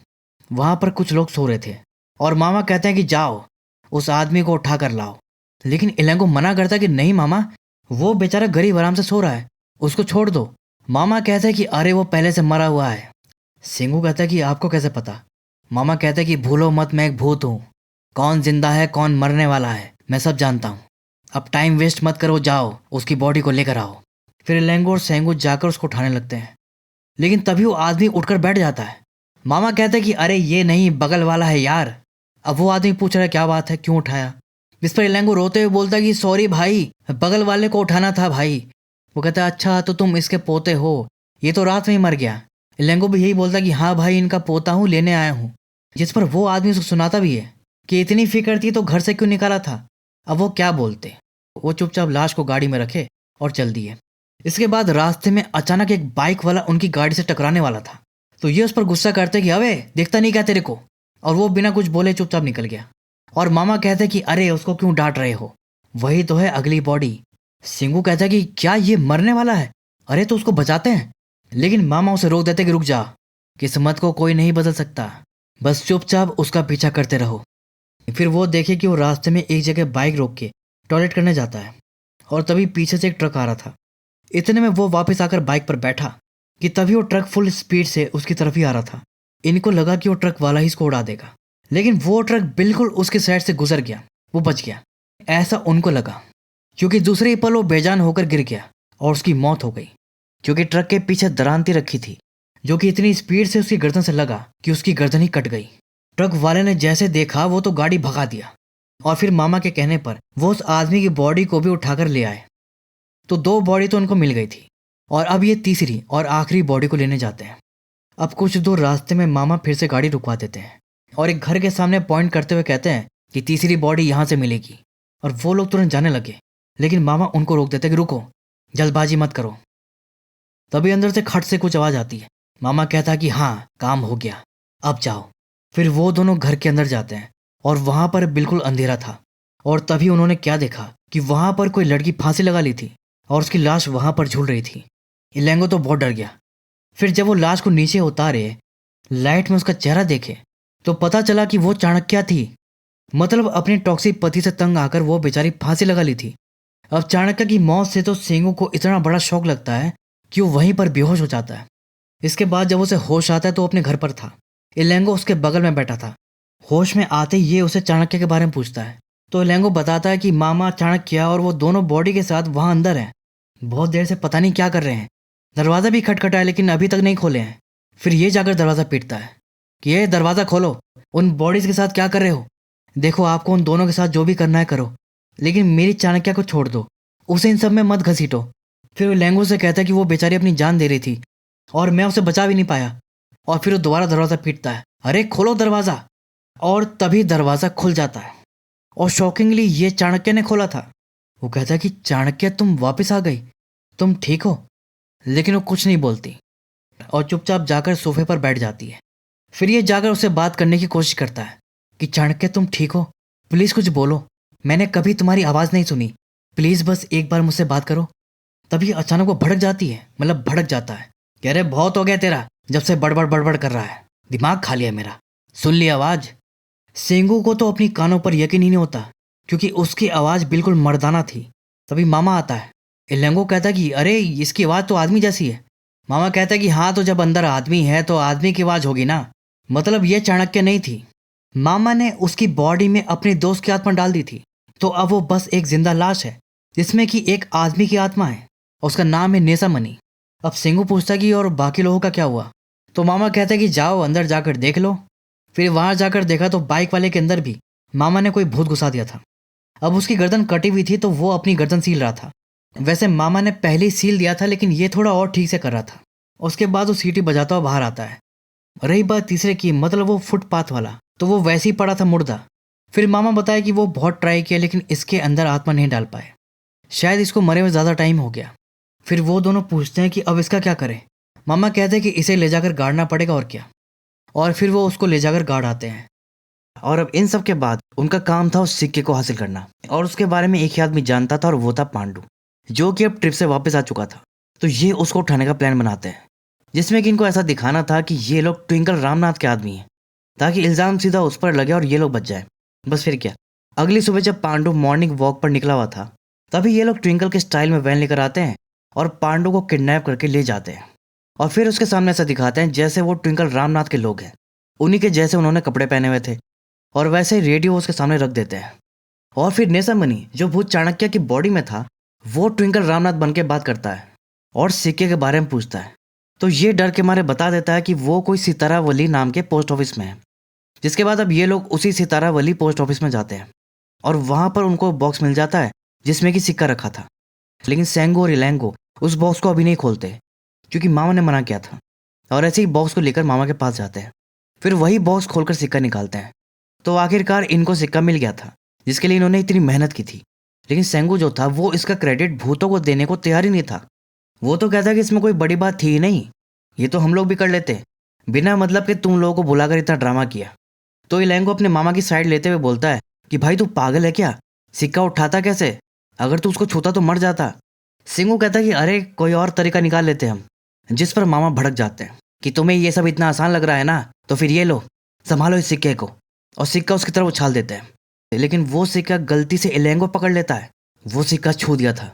वहाँ पर कुछ लोग सो रहे थे, और मामा कहते हैं कि जाओ उस आदमी को उठा कर लाओ। लेकिन इलेंगो मना करता है कि नहीं मामा, वो बेचारा गरीब आराम से सो रहा है, उसको छोड़ दो। मामा कहते हैं कि अरे वो पहले से मरा हुआ है। सिंगू कहता है कि आपको कैसे पता। मामा कहते हैं कि भूलो मत, मैं एक भूत हूँ, कौन जिंदा है कौन मरने वाला है मैं सब जानता हूँ। अब टाइम वेस्ट मत करो, जाओ उसकी बॉडी को लेकर आओ। फिर इलेंगो और सेंगू जाकर उसको उठाने लगते हैं, लेकिन तभी वो आदमी उठकर बैठ जाता है। मामा कहते हैं कि अरे ये नहीं, बगल वाला है यार। अब वो आदमी पूछ रहा है क्या बात है, क्यों उठाया। इस पर इलेंगो रोते हुए बोलता है कि सॉरी भाई, बगल वाले को उठाना था भाई। वो कहता है अच्छा तो तुम इसके पोते हो, ये तो रात में ही मर गया, इलेंगो भी यही बोलता कि हाँ भाई, इनका पोता हूँ, लेने आया हूँ। जिस पर वो आदमी उसको सुनाता भी है कि इतनी फिक्र थी तो घर से क्यों निकाला था। अब वो क्या बोलते। वो चुपचाप लाश को गाड़ी में रखे और चल दिए। इसके बाद रास्ते में अचानक एक बाइक वाला उनकी गाड़ी से टकराने वाला था, तो ये उस पर गुस्सा करते कि अबे देखता नहीं क्या तेरे को। और वो बिना कुछ बोले चुपचाप निकल गया। और मामा कहते कि अरे उसको क्यों डांट रहे हो, वही तो है अगली बॉडी। सिंगू कहता है कि क्या ये मरने वाला है, अरे तो उसको बचाते हैं। लेकिन मामा उसे रोक देते कि रुक जा, किस्मत को कोई नहीं बदल सकता, बस चुपचाप उसका पीछा करते रहो। फिर वो देखे कि वो रास्ते में एक जगह बाइक रोक के टॉयलेट करने जाता है, और तभी पीछे से एक ट्रक आ रहा था। इतने में वो वापस आकर बाइक पर बैठा कि तभी वो ट्रक फुल स्पीड से उसकी तरफ ही आ रहा था। इनको लगा कि वो ट्रक वाला ही इसको उड़ा देगा, लेकिन वो ट्रक बिल्कुल उसके साइड से गुजर गया, वो बच गया, ऐसा उनको लगा। क्योंकि दूसरे ही पल वो बेजान होकर गिर गया और उसकी मौत हो गई। क्योंकि ट्रक के पीछे दरांती रखी थी, जो कि इतनी स्पीड से उसकी गर्दन से लगा कि उसकी गर्दन ही कट गई। ट्रक वाले ने जैसे देखा वो तो गाड़ी भगा दिया, और फिर मामा के कहने पर वो उस आदमी की बॉडी को भी उठाकर ले आए। तो 2 बॉडी तो उनको मिल गई थी, और अब ये तीसरी और आखिरी बॉडी को लेने जाते हैं। अब कुछ दूर रास्ते में मामा फिर से गाड़ी रुकवा देते हैं और एक घर के सामने पॉइंट करते हुए कहते हैं कि तीसरी बॉडी यहाँ से मिलेगी। और वो लोग तुरंत जाने लगे, लेकिन मामा उनको रोक देते कि रुको, जल्दबाजी मत करो। तभी अंदर से खट से कुछ आवाज आती है। मामा कहता है कि हाँ, काम हो गया, अब जाओ। फिर वो दोनों घर के अंदर जाते हैं और वहां पर बिल्कुल अंधेरा था। और तभी उन्होंने क्या देखा कि वहां पर कोई लड़की फांसी लगा ली थी और उसकी लाश वहां पर झूल रही थी। इलेंगो तो बहुत डर गया। फिर जब वो लाश को नीचे उतारे, लाइट में उसका चेहरा देखे, तो पता चला कि वो चाणक्य थी। मतलब अपने टॉक्सिक पति से तंग आकर वो बेचारी फांसी लगा ली थी। अब चाणक्य की मौत से तो सेंगू को इतना बड़ा शौक लगता है कि वो वहीं पर बेहोश हो जाता है। इसके बाद जब उसे होश आता है तो अपने घर पर था। इलेंगो उसके बगल में बैठा था। होश में आते ही ये उसे चाणक्य के बारे में पूछता है, तो इलेंगो बताता है कि मामा, चाणक्य और वो दोनों बॉडी के साथ वहां अंदर हैं। बहुत देर से पता नहीं क्या कर रहे हैं। दरवाजा भी खटखटा है लेकिन अभी तक नहीं खोले हैं। फिर ये जाकर दरवाजा पीटता है कि ये दरवाजा खोलो, उन बॉडीज के साथ क्या कर रहे हो। देखो, आपको उन दोनों के साथ जो भी करना है करो, लेकिन मेरी चाणक्य को छोड़ दो, उसे इन सब में मत घसीटो। फिर वो लैंगो से कहता है कि वो बेचारी अपनी जान दे रही थी और मैं उसे बचा भी नहीं पाया। और फिर वो दोबारा दरवाजा पीटता है, अरे खोलो दरवाजा। और तभी दरवाजा खुल जाता है और शॉकिंगली ये चाणक्य ने खोला था। वो कहता है कि चाणक्य, तुम वापस आ गई, तुम ठीक हो। लेकिन वो कुछ नहीं बोलती और चुपचाप जाकर सोफे पर बैठ जाती है। फिर ये जाकर उससे बात करने की कोशिश करता है कि चाणक्य, तुम ठीक हो, प्लीज कुछ बोलो, मैंने कभी तुम्हारी आवाज नहीं सुनी, प्लीज बस एक बार मुझसे बात करो। तभी अचानक वो भड़क जाती है, मतलब भड़क जाता है, कह रहे बहुत हो गया तेरा, जब से बड़बड़ बड़बड़ कर रहा है, दिमाग खा लिया मेरा, सुन ली आवाज। सेंगू को तो अपनी कानों पर यकीन ही नहीं होता क्योंकि उसकी आवाज बिल्कुल मर्दाना थी। तभी मामा आता है। इलेंगो कहता है कि अरे इसकी आवाज तो आदमी जैसी है। मामा कहता है कि हाँ, तो जब अंदर आदमी है तो आदमी की आवाज होगी ना। मतलब ये चाणक्य नहीं थी, मामा ने उसकी बॉडी में अपने दोस्त की आत्मा डाल दी थी, तो अब वो बस एक जिंदा लाश है जिसमें कि एक आदमी की आत्मा है और उसका नाम है नेसामनी। अब सेंगू पूछता कि और बाकी लोगों का क्या हुआ, तो मामा कहता है कि जाओ अंदर जाकर देख लो। फिर वहां जाकर देखा तो बाइक वाले के अंदर भी मामा ने कोई भूत घुसा दिया था। अब उसकी गर्दन कटी हुई थी तो वो अपनी गर्दन सील रहा था। वैसे मामा ने पहले ही सील दिया था लेकिन ये थोड़ा और ठीक से कर रहा था। उसके बाद वो सीटी बजाता हुआ बाहर आता है। रही बात तीसरे की, मतलब वो फुटपाथ वाला, तो वो वैसे ही पड़ा था मुर्दा। फिर मामा बताया कि वो बहुत ट्राई किया लेकिन इसके अंदर आत्मा नहीं डाल पाए, शायद इसको मरे हुए ज़्यादा टाइम हो गया। फिर वो दोनों पूछते हैं कि अब इसका क्या करें। मामा कहते हैं कि इसे ले जाकर गाड़ना पड़ेगा और क्या। और फिर वो उसको ले जाकर गाड़ आते हैं। और अब इन सब के बाद उनका काम था उस सिक्के को हासिल करना, और उसके बारे में एक ही आदमी जानता था और वो था पांडु, जो कि अब ट्रिप से वापस आ चुका था। तो ये उसको उठाने का प्लान बनाते हैं, जिसमें कि इनको ऐसा दिखाना था कि ये लोग ट्विंकल रामनाथ के आदमी हैं, ताकि इल्ज़ाम सीधा उस पर लगे और ये लोग बच जाए। बस फिर क्या, अगली सुबह जब पांडु मॉर्निंग वॉक पर निकला हुआ था, तभी ये लोग ट्विंकल के स्टाइल में वैन लेकर आते हैं और पांडु को किडनैप करके ले जाते हैं। और फिर उसके सामने ऐसा दिखाते हैं जैसे वो ट्विंकल रामनाथ के लोग हैं, उन्हीं के जैसे उन्होंने कपड़े पहने हुए थे, और वैसे ही रेडियो उसके सामने रख देते हैं। और फिर नेसामनी, जो भूत चाणक्य की बॉडी में था, वो ट्विंकल रामनाथ बन के बात करता है और सिक्के के बारे में पूछता है। तो ये डर के मारे बता देता है कि वो कोई सितारा वली नाम के पोस्ट ऑफिस में है। जिसके बाद अब ये लोग उसी सितारा वली पोस्ट ऑफिस में जाते हैं और वहां पर उनको बॉक्स मिल जाता है जिसमें कि सिक्का रखा था। लेकिन सेंगो और इलेंगो उस बॉक्स को अभी नहीं खोलते क्योंकि मामा ने मना किया था। और ऐसे ही बॉक्स को लेकर मामा के पास जाते हैं। फिर वही बॉक्स खोलकर सिक्का निकालते हैं। तो आखिरकार इनको सिक्का मिल गया था जिसके लिए इन्होंने इतनी मेहनत की थी। लेकिन सेंगू जो था वो इसका क्रेडिट भूतों को देने को तैयार ही नहीं था। वो तो कहता कि इसमें कोई बड़ी बात थी ही नहीं, ये तो हम लोग भी कर लेते, बिना मतलब कि तुम लोगों को बुलाकर इतना ड्रामा किया। तो इलैंगो अपने मामा की साइड लेते हुए बोलता है कि भाई तू पागल है क्या, सिक्का उठाता कैसे, अगर तू उसको छूता तो मर जाता। सिंगू कहता है कि अरे कोई और तरीका निकाल लेते हम। जिस पर मामा भड़क जाते हैं कि तुम्हें ये सब इतना आसान लग रहा है ना, तो फिर ये लो, संभालो इस सिक्के को, और सिक्का उसकी तरफ उछाल देते हैं। लेकिन वो सिक्का गलती से इलैंगो पकड़ लेता है। वो सिक्का छू दिया था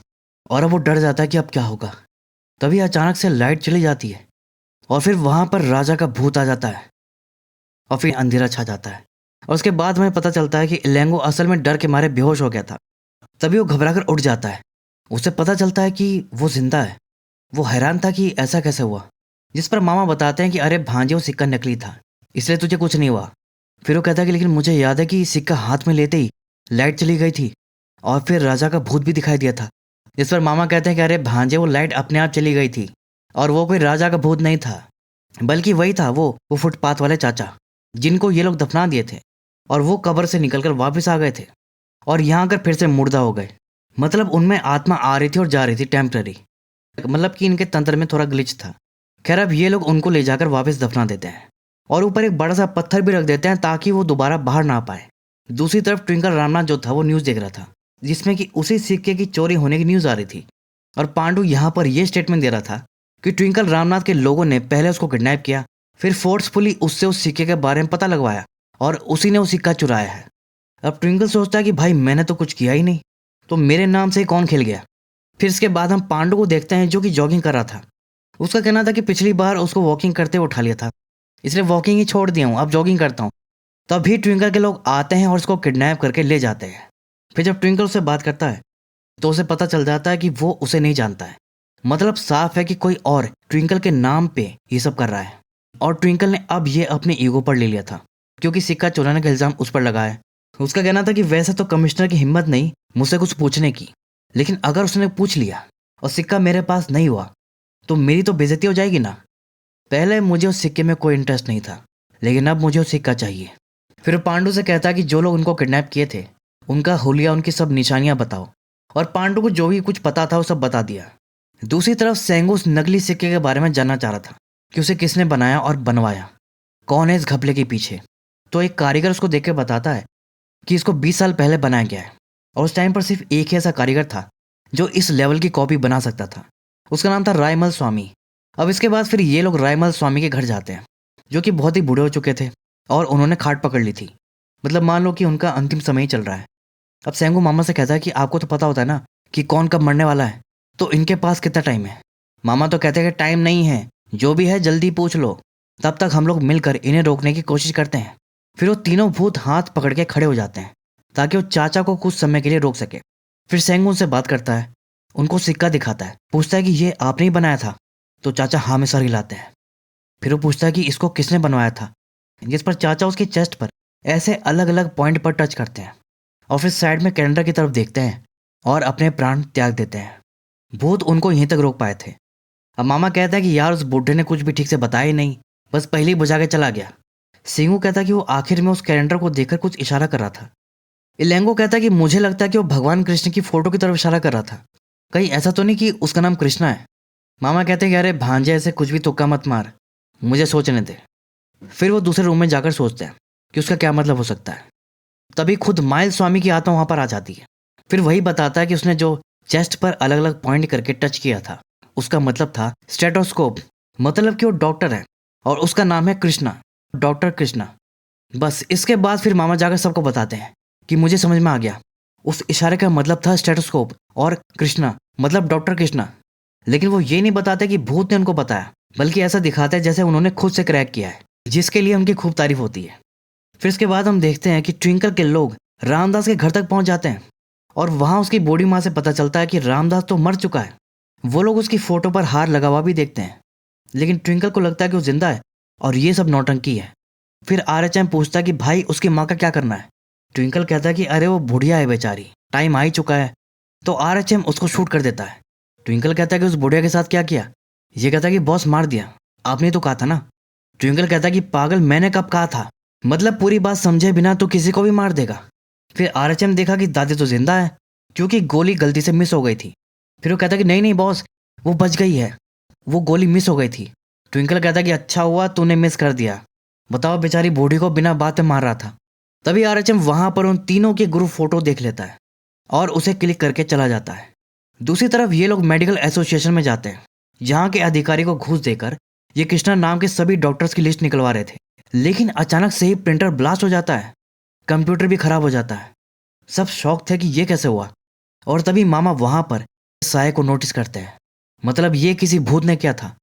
और अब वो डर जाता है कि अब क्या होगा। तभी अचानक से लाइट चली जाती है और फिर वहां पर राजा का भूत आ जाता है और फिर अंधेरा छा जाता है। और उसके बाद हमें पता चलता है कि इलैंगो असल में डर के मारे बेहोश हो गया था। तभी वो घबराकर उठ जाता है। उसे पता चलता है कि वो जिंदा है। वो हैरान था कि ऐसा कैसे हुआ। जिस पर मामा बताते हैं कि अरे भांजे वो सिक्का नकली था, इसलिए तुझे कुछ नहीं हुआ। फिर वो कहता है कि लेकिन मुझे याद है कि सिक्का हाथ में लेते ही लाइट चली गई थी और फिर राजा का भूत भी दिखाई दिया था। जिस पर मामा कहते हैं कि अरे भांजे वो लाइट अपने आप चली गई थी और वो कोई राजा का भूत नहीं था, बल्कि वही था वो फुटपाथ वाले चाचा जिनको ये लोग दफना दिए थे। और वो कब्र से निकलकर वापस आ गए थे और यहाँ आकर फिर से मुर्दा हो गए। मतलब उनमें आत्मा आ रही थी और जा रही थी टेम्पररी, मतलब कि इनके तंत्र में थोड़ा ग्लिच था। खैर अब ये लोग उनको ले जाकर वापस दफना देते हैं और ऊपर एक बड़ा सा पत्थर भी रख देते हैं ताकि वो दोबारा बाहर ना आ पाए। दूसरी तरफ ट्विंकल रामनाथ जो था वो न्यूज़ देख रहा था जिसमें कि उसी सिक्के की चोरी होने की न्यूज़ आ रही थी। और पांडु यहाँ पर यह स्टेटमेंट दे रहा था कि ट्विंकल रामनाथ के लोगों ने पहले उसको किडनैप किया, फिर फोर्सफुली उससे उस सिक्के के बारे में पता लगवाया और उसी ने वो सिक्का चुराया है। अब ट्विंकल सोचता है कि भाई मैंने तो कुछ किया ही नहीं, तो मेरे नाम से कौन खेल गया। फिर इसके बाद हम पांडु को देखते हैं जो कि जॉगिंग कर रहा था। उसका कहना था कि पिछली बार उसको वॉकिंग करते हुए उठा लिया था, इसलिए वॉकिंग ही छोड़ दिया हूँ, अब जॉगिंग करता हूँ। तभी ट्विंकल के लोग आते हैं और उसको किडनैप करके ले जाते हैं। फिर जब ट्विंकल उससे बात करता है तो उसे पता चल जाता है कि वो उसे नहीं जानता है। मतलब साफ है कि कोई और ट्विंकल के नाम पे ये सब कर रहा है और ट्विंकल ने अब ये अपने ईगो पर ले लिया था क्योंकि सिक्का चुराने का इल्जाम उस पर लगा है। उसका कहना था कि वैसे तो कमिश्नर की हिम्मत नहीं मुझसे कुछ पूछने की, लेकिन अगर उसने पूछ लिया और सिक्का मेरे पास नहीं हुआ तो मेरी तो बेइज्जती हो जाएगी ना। पहले मुझे उस सिक्के में कोई इंटरेस्ट नहीं था, लेकिन अब मुझे वो सिक्का चाहिए। फिर पांडु से कहता है कि जो लोग उनको किडनैप किए थे उनका हुलिया, उनकी सब निशानियां बताओ। और पांडु को जो भी कुछ पता था वो सब बता दिया। दूसरी तरफ सेंगू उस नकली सिक्के के बारे में जानना चाह रहा था कि उसे किसने बनाया और बनवाया, कौन है इस घपले के पीछे। तो एक कारीगर उसको देख के बताता है कि इसको 20 साल पहले बनाया गया है और उस टाइम पर सिर्फ एक ही ऐसा कारीगर था जो इस लेवल की कॉपी बना सकता था। उसका नाम था रायमल स्वामी। अब इसके बाद फिर ये लोग रायमल स्वामी के घर जाते हैं जो कि बहुत ही बूढ़े हो चुके थे और उन्होंने खाट पकड़ ली थी। मतलब मान लो कि उनका अंतिम समय ही चल रहा है। अब सेंगू मामा से कहता है कि आपको तो पता होता है ना कि कौन कब मरने वाला है, तो इनके पास कितना टाइम है। मामा तो कहते हैं कि टाइम नहीं है, जो भी है जल्दी पूछ लो, तब तक हम लोग मिलकर इन्हें रोकने की कोशिश करते हैं। फिर वो तीनों भूत हाथ पकड़ के खड़े हो जाते हैं ताकि वो चाचा को कुछ समय के लिए रोक सके। फिर सेंगू उनसे बात करता है, उनको सिक्का दिखाता है, पूछता है कि ये आपने ही बनाया था। तो चाचा हाँ में सर हिलाते हैं। फिर वो पूछता है कि इसको किसने बनवाया था, जिस पर चाचा उसकी चेस्ट पर ऐसे अलग अलग पॉइंट पर टच करते हैं और फिर साइड में कैलेंडर की तरफ देखते हैं और अपने प्राण त्याग देते हैं। भूत उनको यहीं तक रोक पाए थे। अब मामा कहता है कि यार उस बुढ़े ने कुछ भी ठीक से बताया ही नहीं, बस पहले ही बुझा के चला गया। सिंगू कहता है कि वो आखिर में उस कैलेंडर को देखकर कुछ इशारा कर रहा था। इलैंगो कहता है कि मुझे लगता है कि वो भगवान कृष्ण की फोटो की तरफ इशारा कर रहा था, कहीं ऐसा तो नहीं कि उसका नाम कृष्णा है। मामा कहते हैं कि अरे भांजे ऐसे कुछ भी तुक्का मत मार, मुझे सोचने दे। फिर वो दूसरे रूम में जाकर सोचते हैं कि उसका क्या मतलब हो सकता है। तभी खुद माइल स्वामी की आत्मा वहां पर आ जाती है। फिर वही बताता है कि उसने जो चेस्ट पर अलग अलग पॉइंट करके टच किया था उसका मतलब था स्टेटोस्कोप, मतलब कि वो डॉक्टर है और उसका नाम है कृष्णा, डॉक्टर कृष्णा। बस इसके बाद फिर मामा जाकर सबको बताते हैं कि मुझे समझ में आ गया, उस इशारे का मतलब था स्टेटोस्कोप और कृष्णा मतलब डॉक्टर कृष्णा। लेकिन वो ये नहीं बताते कि भूत ने उनको बताया, बल्कि ऐसा दिखाता है जैसे उन्होंने खुद से क्रैक किया है, जिसके लिए उनकी खूब तारीफ होती है। फिर इसके बाद हम देखते हैं कि ट्विंकल के लोग रामदास के घर तक पहुंच जाते हैं और वहां उसकी बॉडी माँ से पता चलता है कि रामदास तो मर चुका है। वो लोग उसकी फोटो पर हार लगा हुआ भी देखते हैं, लेकिन ट्विंकल को लगता है कि वो जिंदा है और ये सब नौटंकी है। फिर RHM पूछता है कि भाई उसकी माँ का क्या करना है। ट्विंकल कहता है कि अरे वो बुढ़िया है बेचारी, टाइम आ ही चुका है। तो RHM उसको शूट कर देता है। ट्विंकल कहता है कि उस बुढ़िया के साथ क्या किया। ये कहता है कि बॉस मार दिया। आपने तो कहा था ना। ट्विंकल कहता कि पागल, मैंने कब कहा था, मतलब पूरी बात समझे बिना तो किसी को भी मार देगा। फिर आरएचएम देखा कि दादी तो जिंदा है, क्योंकि गोली गलती से मिस हो गई थी। फिर वो कहता कि नहीं नहीं बॉस, वो बच गई है, वो गोली मिस हो गई थी। ट्विंकल कहता कि अच्छा हुआ तूने मिस कर दिया, बताओ बेचारी बूढ़ी को बिना बात में मार रहा था। तभी आरएचएम वहां पर उन तीनों की ग्रुप फोटो देख लेता है और उसे क्लिक करके चला जाता है। दूसरी तरफ ये लोग मेडिकल एसोसिएशन में जाते हैं, जहाँ के अधिकारी को घूस देकर ये कृष्णा नाम के सभी डॉक्टर्स की लिस्ट निकलवा रहे थे। लेकिन अचानक से ही प्रिंटर ब्लास्ट हो जाता है, कंप्यूटर भी खराब हो जाता है। सब शौक थे कि ये कैसे हुआ। और तभी मामा वहां पर साय को नोटिस करते हैं, मतलब ये किसी भूत ने किया था।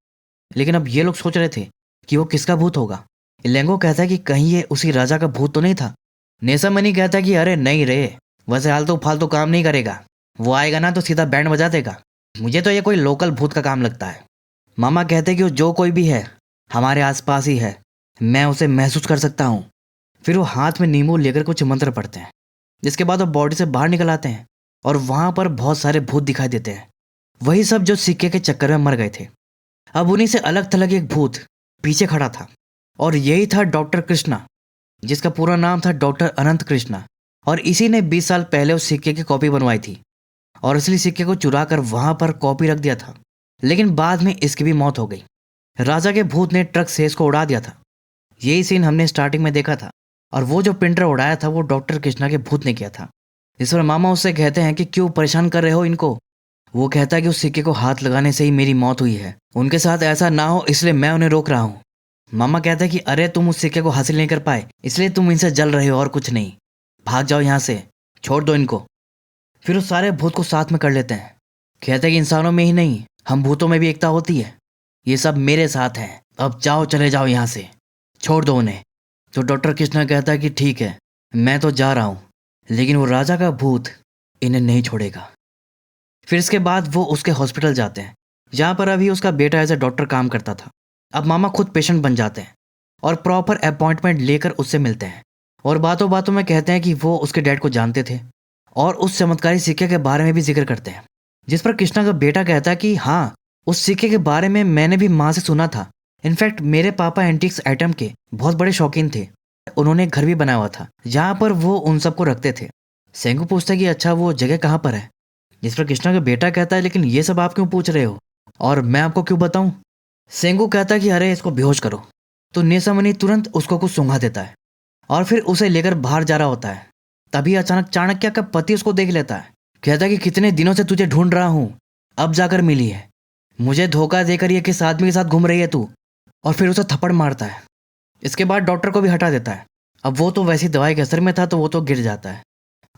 लेकिन अब ये लोग सोच रहे थे कि वो किसका भूत होगा। इलेंगो कहता है कि कहीं ये उसी राजा का भूत तो नहीं था। नेसामनी कहता है कि अरे नहीं रे, वैसे हाल तो फालतू काम नहीं करेगा, वो आएगा ना तो सीधा बैंड बजा देगा, मुझे तो ये कोई लोकल भूत का काम लगता है। मामा कहते हैं कि वो जो कोई भी है हमारे आसपास ही है, मैं उसे महसूस कर सकता हूँ। फिर वो हाथ में नींबू लेकर कुछ मंत्र पढ़ते हैं, जिसके बाद वो बॉडी से बाहर निकल आते हैं और वहां पर बहुत सारे भूत दिखाई देते हैं, वही सब जो सिक्के के चक्कर में मर गए थे। अब उन्हीं से अलग थलग एक भूत पीछे खड़ा था, और यही था डॉक्टर कृष्णा, जिसका पूरा नाम था डॉक्टर अनंत कृष्णा। और इसी ने 20 साल पहले उस सिक्के की कॉपी बनवाई थी और असली सिक्के को चुरा कर वहां पर कॉपी रख दिया था। लेकिन बाद में इसकी भी मौत हो गई। राजा के भूत ने ट्रक से इसको उड़ा दिया था। यही सीन हमने स्टार्टिंग में देखा था, और वो जो प्रिंटर उड़ाया था वो डॉक्टर कृष्णा के भूत ने किया था। इस पर मामा उससे कहते हैं कि क्यों परेशान कर रहे हो इनको। वो कहता है कि उस सिक्के को हाथ लगाने से ही मेरी मौत हुई है, उनके साथ ऐसा ना हो इसलिए मैं उन्हें रोक रहा हूँ। मामा कहता है कि अरे तुम उस सिक्के को हासिल नहीं कर पाए इसलिए तुम इनसे जल रहे हो और कुछ नहीं, भाग जाओ यहाँ से, छोड़ दो इनको। फिर उस सारे भूत को साथ में कर लेते हैं। कहते हैं कि इंसानों में ही नहीं, हम भूतों में भी एकता होती है, ये सब मेरे साथ है, अब जाओ चले जाओ यहाँ से, छोड़ दो उन्हें। तो डॉक्टर कृष्णा कहता है कि ठीक है मैं तो जा रहा हूँ, लेकिन वो राजा का भूत इन्हें नहीं छोड़ेगा। फिर इसके बाद वो उसके हॉस्पिटल जाते हैं, जहाँ पर अभी उसका बेटा एज ए डॉक्टर काम करता था। अब मामा खुद पेशेंट बन जाते हैं और प्रॉपर अपॉइंटमेंट लेकर उससे मिलते हैं, और बातों बातों में कहते हैं कि वो उसके डैड को जानते थे और उस चमत्कारी सिक्के के बारे में भी जिक्र करते हैं। जिस पर कृष्णा का बेटा कहता है कि हाँ, उस सिक्के के बारे में मैंने भी माँ से सुना था। इनफैक्ट मेरे पापा एंटीक्स आइटम के बहुत बड़े शौकीन थे, उन्होंने एक घर भी बनाया हुआ था जहाँ पर वो उन सबको रखते थे। सेंगू पूछता है कि अच्छा वो जगह कहाँ पर है। जिस पर कृष्णा का बेटा कहता है लेकिन ये सब आप क्यों पूछ रहे हो और मैं आपको क्यों बताऊं। सेंगू कहता है कि अरे इसको बेहोश करो। तो नेसामनी तुरंत उसको कुछ सूंघा देता है और फिर उसे लेकर बाहर जा रहा होता है। तभी अचानक चाणक्य का पति उसको देख लेता है। कहता है कि कितने दिनों से तुझे ढूंढ रहा हूं, अब जाकर मिली है, मुझे धोखा देकर ये किस आदमी के साथ घूम रही है तू। और फिर उसे थप्पड़ मारता है। इसके बाद डॉक्टर को भी हटा देता है। अब वो तो वैसी दवाई के असर में था तो वो तो गिर जाता है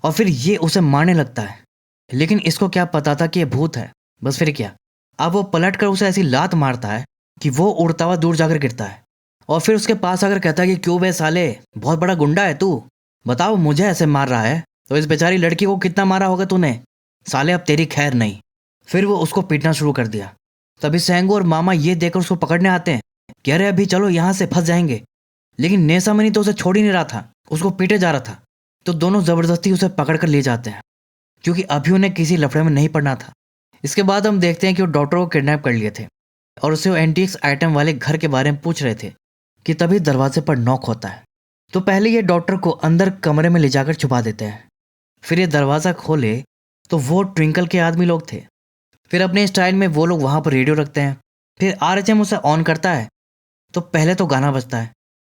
और फिर ये उसे मारने लगता है। लेकिन इसको क्या पता था कि ये भूत है। बस फिर क्या, अब वो पलट कर उसे ऐसी लात मारता है कि वो उड़ता हुआ दूर जाकर गिरता है। और फिर उसके पास आकर कहता है कि क्यों बे साले, बहुत बड़ा गुंडा है तू, बताओ मुझे ऐसे मार रहा है तो इस बेचारी लड़की को कितना मारा होगा तूने, साले अब तेरी खैर नहीं। फिर वो उसको पीटना शुरू कर दिया। तभी सेंगू और मामा ये देखकर उसको पकड़ने आते हैं कि अरे अभी चलो यहाँ से फंस जाएंगे। लेकिन नेसामनी तो उसे छोड़ ही नहीं रहा था, उसको पीटे जा रहा था। तो दोनों जबरदस्ती उसे पकड़ कर ले जाते हैं, क्योंकि अभी उन्हें किसी लफड़े में नहीं पड़ना था। इसके बाद हम देखते हैं कि वो डॉक्टर को किडनैप कर लिए थे और उसे वो एंटीक्स आइटम वाले घर के बारे में पूछ रहे थे कि तभी दरवाजे पर नॉक होता है। तो पहले ये डॉक्टर को अंदर कमरे में ले जाकर छुपा देते हैं। फिर ये दरवाज़ा खोले तो वो ट्विंकल के आदमी लोग थे। फिर अपने स्टाइल में वो लोग वहाँ पर रेडियो रखते हैं। फिर आरएचएम उसे ऑन करता है तो पहले तो गाना बजता है,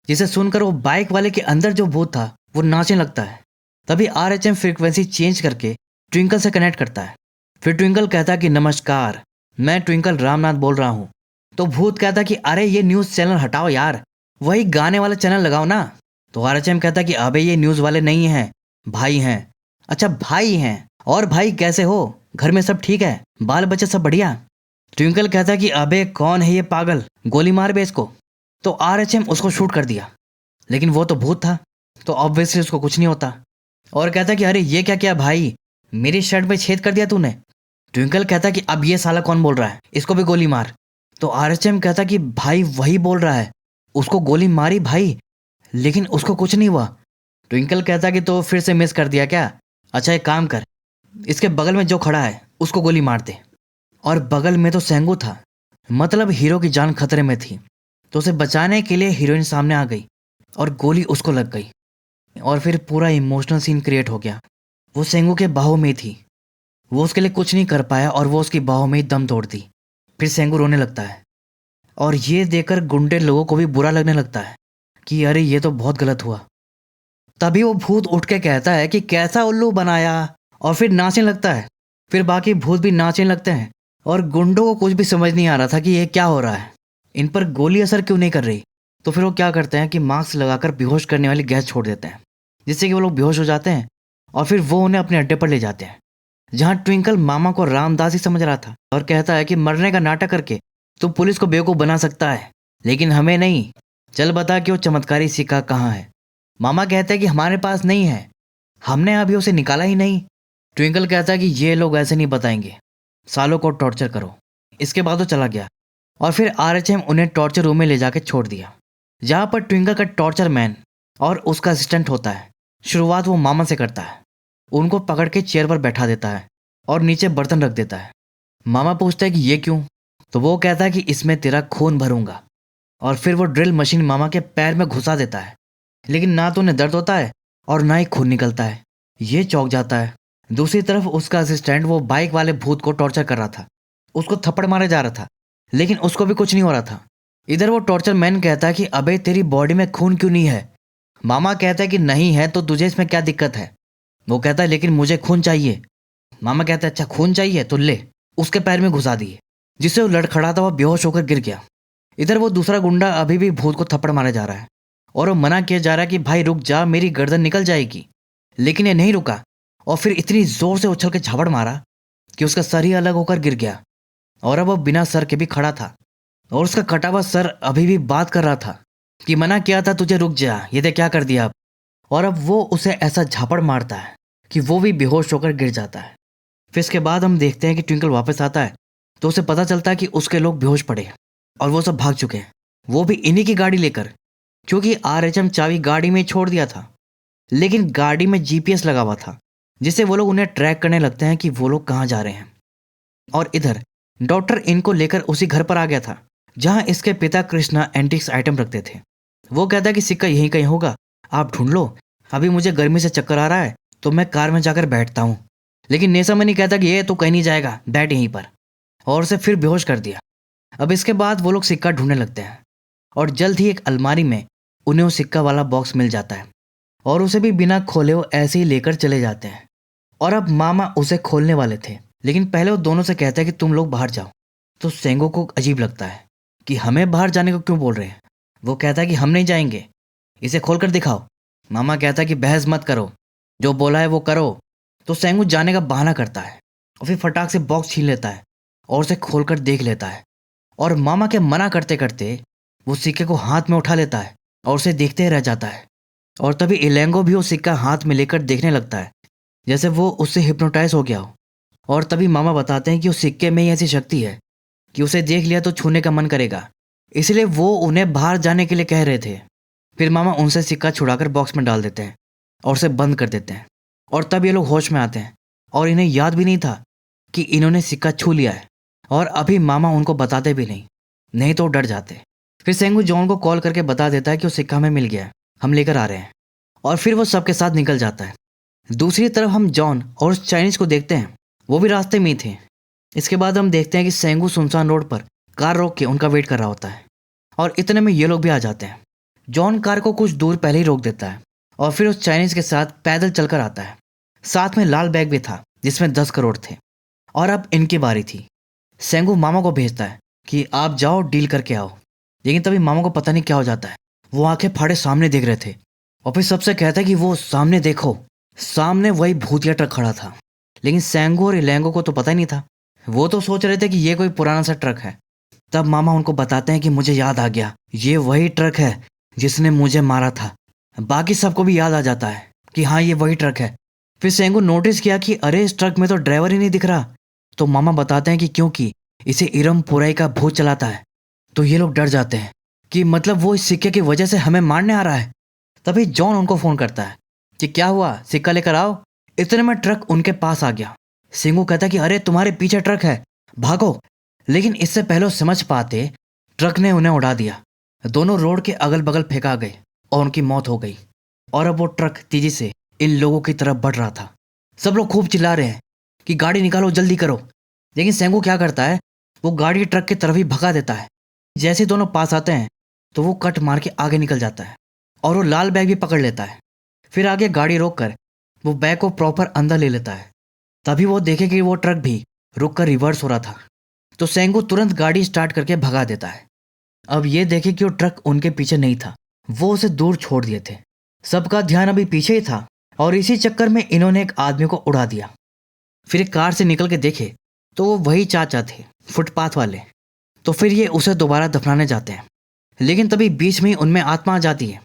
जिसे सुनकर वो बाइक वाले के अंदर जो भूत था वो नाचने लगता है। तभी आरएचएम फ्रीक्वेंसी चेंज करके ट्विंकल से कनेक्ट करता है। फिर ट्विंकल कहता है कि नमस्कार, मैं ट्विंकल रामनाथ बोल रहा हूँ। तो भूत कहता है कि अरे ये न्यूज़ चैनल हटाओ यार, वही गाने वाला चैनल लगाओ ना। तो आरएचएम कहता है कि अबे ये न्यूज़ वाले नहीं हैं, भाई हैं। अच्छा भाई हैं, और भाई कैसे हो, घर में सब ठीक है, बाल बच्चे सब बढ़िया। ट्विंकल कहता है कि अबे कौन है ये पागल, गोली मार बे इसको। तो आरएचएम उसको शूट कर दिया, लेकिन वो तो भूत था तो ऑब्वियसली उसको कुछ नहीं होता। और कहता है कि अरे ये क्या किया भाई, मेरी शर्ट पे छेद कर दिया तूने। ट्विंकल कहता है कि अब ये साला कौन बोल रहा है, इसको भी गोली मार। तो आरएचएम कहता है कि भाई वही बोल रहा है, उसको गोली मारी भाई, लेकिन उसको कुछ नहीं हुआ। ट्विंकल कहता है कि तो फिर से मिस कर दिया क्या, अच्छा एक काम कर, इसके बगल में जो खड़ा है उसको गोली मार दे। और बगल में तो सेंगू था, मतलब हीरो की जान खतरे में थी। तो उसे बचाने के लिए हीरोइन सामने आ गई और गोली उसको लग गई और फिर पूरा इमोशनल सीन क्रिएट हो गया। वो सेंगू के बाहों में थी, वो उसके लिए कुछ नहीं कर पाया और वो उसकी बाहों में ही दम तोड़ दी। फिर सेंगू रोने लगता है और ये देखकर गुंडे लोगों को भी बुरा लगने लगता है कि अरे ये तो बहुत गलत हुआ। तभी वो भूत उठ के कहता है कि कैसा उल्लू बनाया, और फिर नाचने लगता है। फिर बाकी भूत भी नाचने लगते हैं और गुंडों को कुछ भी समझ नहीं आ रहा था कि ये क्या हो रहा है, इन पर गोली असर क्यों नहीं कर रही। तो फिर वो क्या करते हैं कि मास्क लगाकर बेहोश करने वाली गैस छोड़ देते हैं, जिससे कि वो लोग बेहोश हो जाते हैं और फिर वो उन्हें अपने अड्डे पर ले जाते हैं, जहाँ ट्विंकल मामा को रामदास ही समझ रहा था और कहता है कि मरने का नाटक करके तू पुलिस को बेवकूफ़ बना सकता है, लेकिन हमें नहीं। चल बता कि वो चमत्कारी सिक्का कहाँ है। मामा कहते हैं कि हमारे पास नहीं है, हमने अभी उसे निकाला ही नहीं। ट्विंकल कहता है कि ये लोग ऐसे नहीं बताएंगे, सालों को टॉर्चर करो। इसके बाद वो चला गया और फिर आरएचएम उन्हें टॉर्चर रूम में ले जाकर छोड़ दिया, जहाँ पर ट्विंकल का टॉर्चर मैन और उसका असिस्टेंट होता है। शुरुआत वो मामा से करता है, उनको पकड़ के चेयर पर बैठा देता है और नीचे बर्तन रख देता है। मामा पूछता है कि ये क्यों, तो वो कहता है कि इसमें तेरा खून भरूंगा। और फिर वो ड्रिल मशीन मामा के पैर में घुसा देता है, लेकिन ना तो उन्हें दर्द होता है और ना ही खून निकलता है। ये चौंक जाता है। दूसरी तरफ उसका असिस्टेंट वो बाइक वाले भूत को टॉर्चर कर रहा था, उसको थप्पड़ मारे जा रहा था, लेकिन उसको भी कुछ नहीं हो रहा था। इधर वो टॉर्चर मैन कहता है कि अबे तेरी बॉडी में खून क्यों नहीं है। मामा कहता है कि नहीं है तो तुझे इसमें क्या दिक्कत है। वो कहता है लेकिन मुझे खून चाहिए। मामा कहता है अच्छा खून चाहिए तो ले। उसके पैर में घुसा दिए, जिससे वो लड़खड़ाता हुआ बेहोश होकर गिर गया। इधर वो दूसरा गुंडा अभी भी भूत को थप्पड़ मारे जा रहा है और वो मना किया जा रहा है कि भाई रुक जा, मेरी गर्दन निकल जाएगी, लेकिन ये नहीं रुका और फिर इतनी जोर से उछल के झापड़ मारा कि उसका सर ही अलग होकर गिर गया और अब वो बिना सर के भी खड़ा था और उसका कटा हुआ सर अभी भी बात कर रहा था कि मना किया था तुझे, रुक जा, ये देख क्या कर दिया अब। और अब वो उसे ऐसा झापड़ मारता है कि वो भी बेहोश होकर गिर जाता है। फिर इसके बाद हम देखते हैं कि ट्विंकल वापस आता है तो उसे पता चलता है कि उसके लोग बेहोश पड़े और वो सब भाग चुके हैं, वो भी इन्हीं की गाड़ी लेकर, क्योंकि आरएचएम चाबी गाड़ी में छोड़ दिया था। लेकिन गाड़ी में जीपीएस लगा हुआ था, जिससे वो लोग उन्हें ट्रैक करने लगते हैं कि वो लोग कहाँ जा रहे हैं। और इधर डॉक्टर इनको लेकर उसी घर पर आ गया था जहाँ इसके पिता कृष्णा एंटिक्स आइटम रखते थे। वो कहता है कि सिक्का यहीं कहीं होगा, आप ढूंढ लो, अभी मुझे गर्मी से चक्कर आ रहा है तो मैं कार में जाकर बैठता हूँ। लेकिन नेसामनी कहता कि ये तो कहीं नहीं जाएगा, बैठ यहीं पर, और उसे फिर बेहोश कर दिया। अब इसके बाद वो लोग सिक्का ढूंढने लगते हैं और जल्द ही एक अलमारी में उन्हें वो सिक्का वाला बॉक्स मिल जाता है और उसे भी बिना खोले वो ऐसे ही लेकर चले जाते हैं। और अब मामा उसे खोलने वाले थे, लेकिन पहले वो दोनों से कहता है कि तुम लोग बाहर जाओ। तो सेंगो को अजीब लगता है कि हमें बाहर जाने को क्यों बोल रहे हैं। वो कहता है कि हम नहीं जाएंगे, इसे खोल कर दिखाओ। मामा कहता है कि बहस मत करो, जो बोला है वो करो। तो सेंगो जाने का बहाना करता है और फिर फटाक से बॉक्स छीन लेता है और उसे खोलकर देख लेता है। और मामा के मना करते करते वो सिक्के को हाथ में उठा लेता है और उसे देखते ही रह जाता है। और तभी इलेंगो भी वो सिक्का हाथ में लेकर देखने लगता है, जैसे वो उससे हिप्नोटाइज हो गया हो। और तभी मामा बताते हैं कि उस सिक्के में ही ऐसी शक्ति है कि उसे देख लिया तो छूने का मन करेगा, इसलिए वो उन्हें बाहर जाने के लिए कह रहे थे। फिर मामा उनसे सिक्का छुड़ाकर बॉक्स में डाल देते हैं और उसे बंद कर देते हैं। और तब ये लोग होश में आते हैं और इन्हें याद भी नहीं था कि इन्होंने सिक्का छू लिया है, और अभी मामा उनको बताते भी नहीं तो डर जाते। फिर सेंगू जॉन को कॉल करके बता देता है कि वो सिक्का हमें मिल गया है, हम लेकर आ रहे हैं, और फिर वो सबके साथ निकल जाता है। दूसरी तरफ हम जॉन और उस चाइनीज को देखते हैं, वो भी रास्ते में ही थे। इसके बाद हम देखते हैं कि सेंगू सुनसान रोड पर कार रोक के उनका वेट कर रहा होता है और इतने में ये लोग भी आ जाते हैं। जॉन कार को कुछ दूर पहले ही रोक देता है और फिर उस चाइनीज के साथ पैदल चलकर आता है। साथ में लाल बैग भी था जिसमें 10 करोड़ थे। और अब इनकी बारी थी। सेंगू मामा को भेजता है कि आप जाओ डील करके आओ, लेकिन तभी मामा को पता नहीं क्या हो जाता है। वो आंखें फाड़े सामने देख रहे थे और फिर सबसे कहता है कि वो सामने देखो। सामने वही भूतिया ट्रक खड़ा था, लेकिन सेंगू और इलेंगो को तो पता ही नहीं था। वो तो सोच रहे थे कि ये कोई पुराना सा ट्रक है। तब मामा उनको बताते हैं कि मुझे याद आ गया, ये वही ट्रक है जिसने मुझे मारा था। बाकी सबको भी याद आ जाता है कि हाँ ये वही ट्रक है। फिर सेंगू नोटिस किया कि अरे इस ट्रक में तो ड्राइवर ही नहीं दिख रहा। तो मामा बताते हैं कि क्योंकि इसे इरम पुराई का भूत चलाता है। तो ये लोग डर जाते हैं कि मतलब वो इस सिक्के की वजह से हमें मारने आ रहा है। तभी जॉन उनको फोन करता है कि क्या हुआ, सिक्का लेकर आओ। इतने में ट्रक उनके पास आ गया। सेंगू कहता है कि अरे तुम्हारे पीछे ट्रक है, भागो। लेकिन इससे पहले वो समझ पाते ट्रक ने उन्हें उड़ा दिया। दोनों रोड के अगल बगल फेंका गए और उनकी मौत हो गई। और अब वो ट्रक तेजी से इन लोगों की तरफ बढ़ रहा था। सब लोग खूब चिल्ला रहे हैं कि गाड़ी निकालो, जल्दी करो। लेकिन सेंगू क्या करता है, वो गाड़ी ट्रक की तरफ ही भगा देता है। जैसे ही दोनों पास आते हैं तो वो कट मार के आगे निकल जाता है और वो लाल बैग भी पकड़ लेता है। फिर आगे गाड़ी रोक कर वो बैग को प्रॉपर अंदर ले लेता है। तभी वो देखे कि वो ट्रक भी रुक कर रिवर्स हो रहा था। तो सेंगू तुरंत गाड़ी स्टार्ट करके भगा देता है। अब ये देखे कि वो ट्रक उनके पीछे नहीं था, वो उसे दूर छोड़ दिए थे। सबका ध्यान अभी पीछे ही था और इसी चक्कर में इन्होंने एक आदमी को उड़ा दिया। फिर एक कार से निकल के देखे तो वो वही चाचा थे, फुटपाथ वाले। तो फिर ये उसे दोबारा दफनाने जाते हैं। लेकिन तभी बीच में ही उनमें आत्मा आ जाती है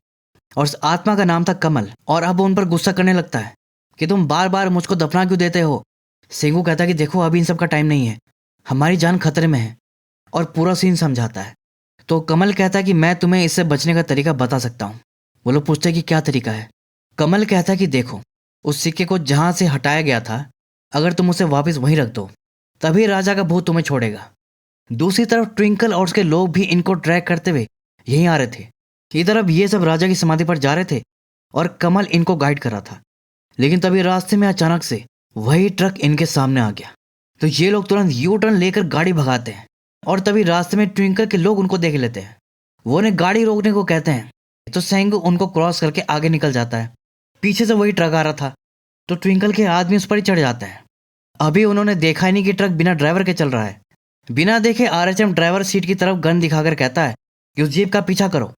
और उस आत्मा का नाम था कमल। और अब उन पर गुस्सा करने लगता है कि तुम बार बार मुझको दफना क्यों देते हो। सेंगू कहता है कि देखो अभी इन सब का टाइम नहीं है, हमारी जान खतरे में है, और पूरा सीन समझाता है। तो कमल कहता है कि मैं तुम्हें इससे बचने का तरीका बता सकता हूँ। वो लोग पूछते हैं कि क्या तरीका है। कमल कहता है कि देखो, उस सिक्के को जहाँ से हटाया गया था, अगर तुम उसे वापस वहीं रख दो तभी राजा का भूत तुम्हें छोड़ेगा। दूसरी तरफ ट्विंकल और उसके लोग भी इनको ट्रैक करते हुए यहीं आ रहे थे। इधर अब ये सब राजा की समाधि पर जा रहे थे और कमल इनको गाइड कर रहा था। लेकिन तभी रास्ते में अचानक से वही ट्रक इनके सामने आ गया। तो ये लोग तुरंत यू टर्न लेकर गाड़ी भगाते हैं और तभी रास्ते में ट्विंकल के लोग उनको देख लेते हैं। वो उन्हें गाड़ी रोकने को कहते हैं तो सेंगू उनको क्रॉस करके आगे निकल जाता है। पीछे से वही ट्रक आ रहा था तो ट्विंकल के आदमी उस पर ही चढ़ जाते हैं। अभी उन्होंने देखा ही नहीं कि ट्रक बिना ड्राइवर के चल रहा है। बिना देखे आरएचएम ड्राइवर सीट की तरफ गन दिखाकर कहता है कि उस जीप का पीछा करो।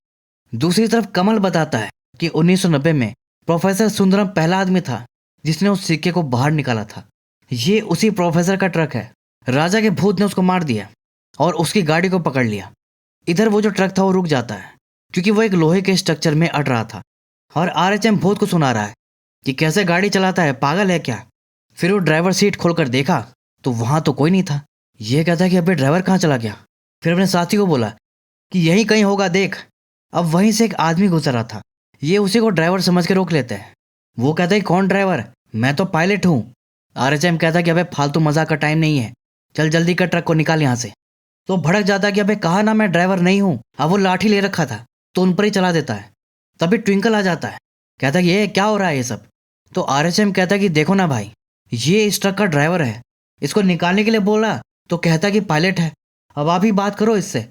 दूसरी तरफ कमल बताता है कि 1990 में प्रोफेसर सुंदरम पहला आदमी था जिसने उस सिक्के को बाहर निकाला था। ये उसी प्रोफेसर का ट्रक है। राजा के भूत ने उसको मार दिया और उसकी गाड़ी को पकड़ लिया। इधर वो जो ट्रक था वो रुक जाता है क्योंकि वो एक लोहे के स्ट्रक्चर में अड़ रहा था और आरएचएम भूत को सुना रहा है कि कैसे गाड़ी चलाता है, पागल है क्या। फिर वो ड्राइवर सीट खोलकर देखा तो वहां तो कोई नहीं था। ये कहता है कि अबे ड्राइवर कहाँ चला गया। फिर अपने साथी को बोला कि यहीं कहीं होगा, देख। अब वहीं से एक आदमी गुजर रहा था। ये उसी को ड्राइवर समझ के रोक लेते हैं। वो कहता है कौन ड्राइवर, मैं तो पायलट हूँ। आरएचएम कहता है कि अबे फालतू मजाक का टाइम नहीं है, चल जल्दी कर, ट्रक को निकाल यहाँ से। तो भड़क जाता है कि अबे कहा ना मैं ड्राइवर नहीं हूँ। अब वो लाठी ले रखा था तो उन पर ही चला देता है। तभी ट्विंकल आ जाता है, कहता है कि ये क्या हो रहा है ये सब। तो आरएचएम कहता है कि देखो ना भाई, ये इस ट्रक का ड्राइवर है, इसको निकालने के लिए बोला तो कहता है कि पायलट है, अब आप ही बात करो इससे।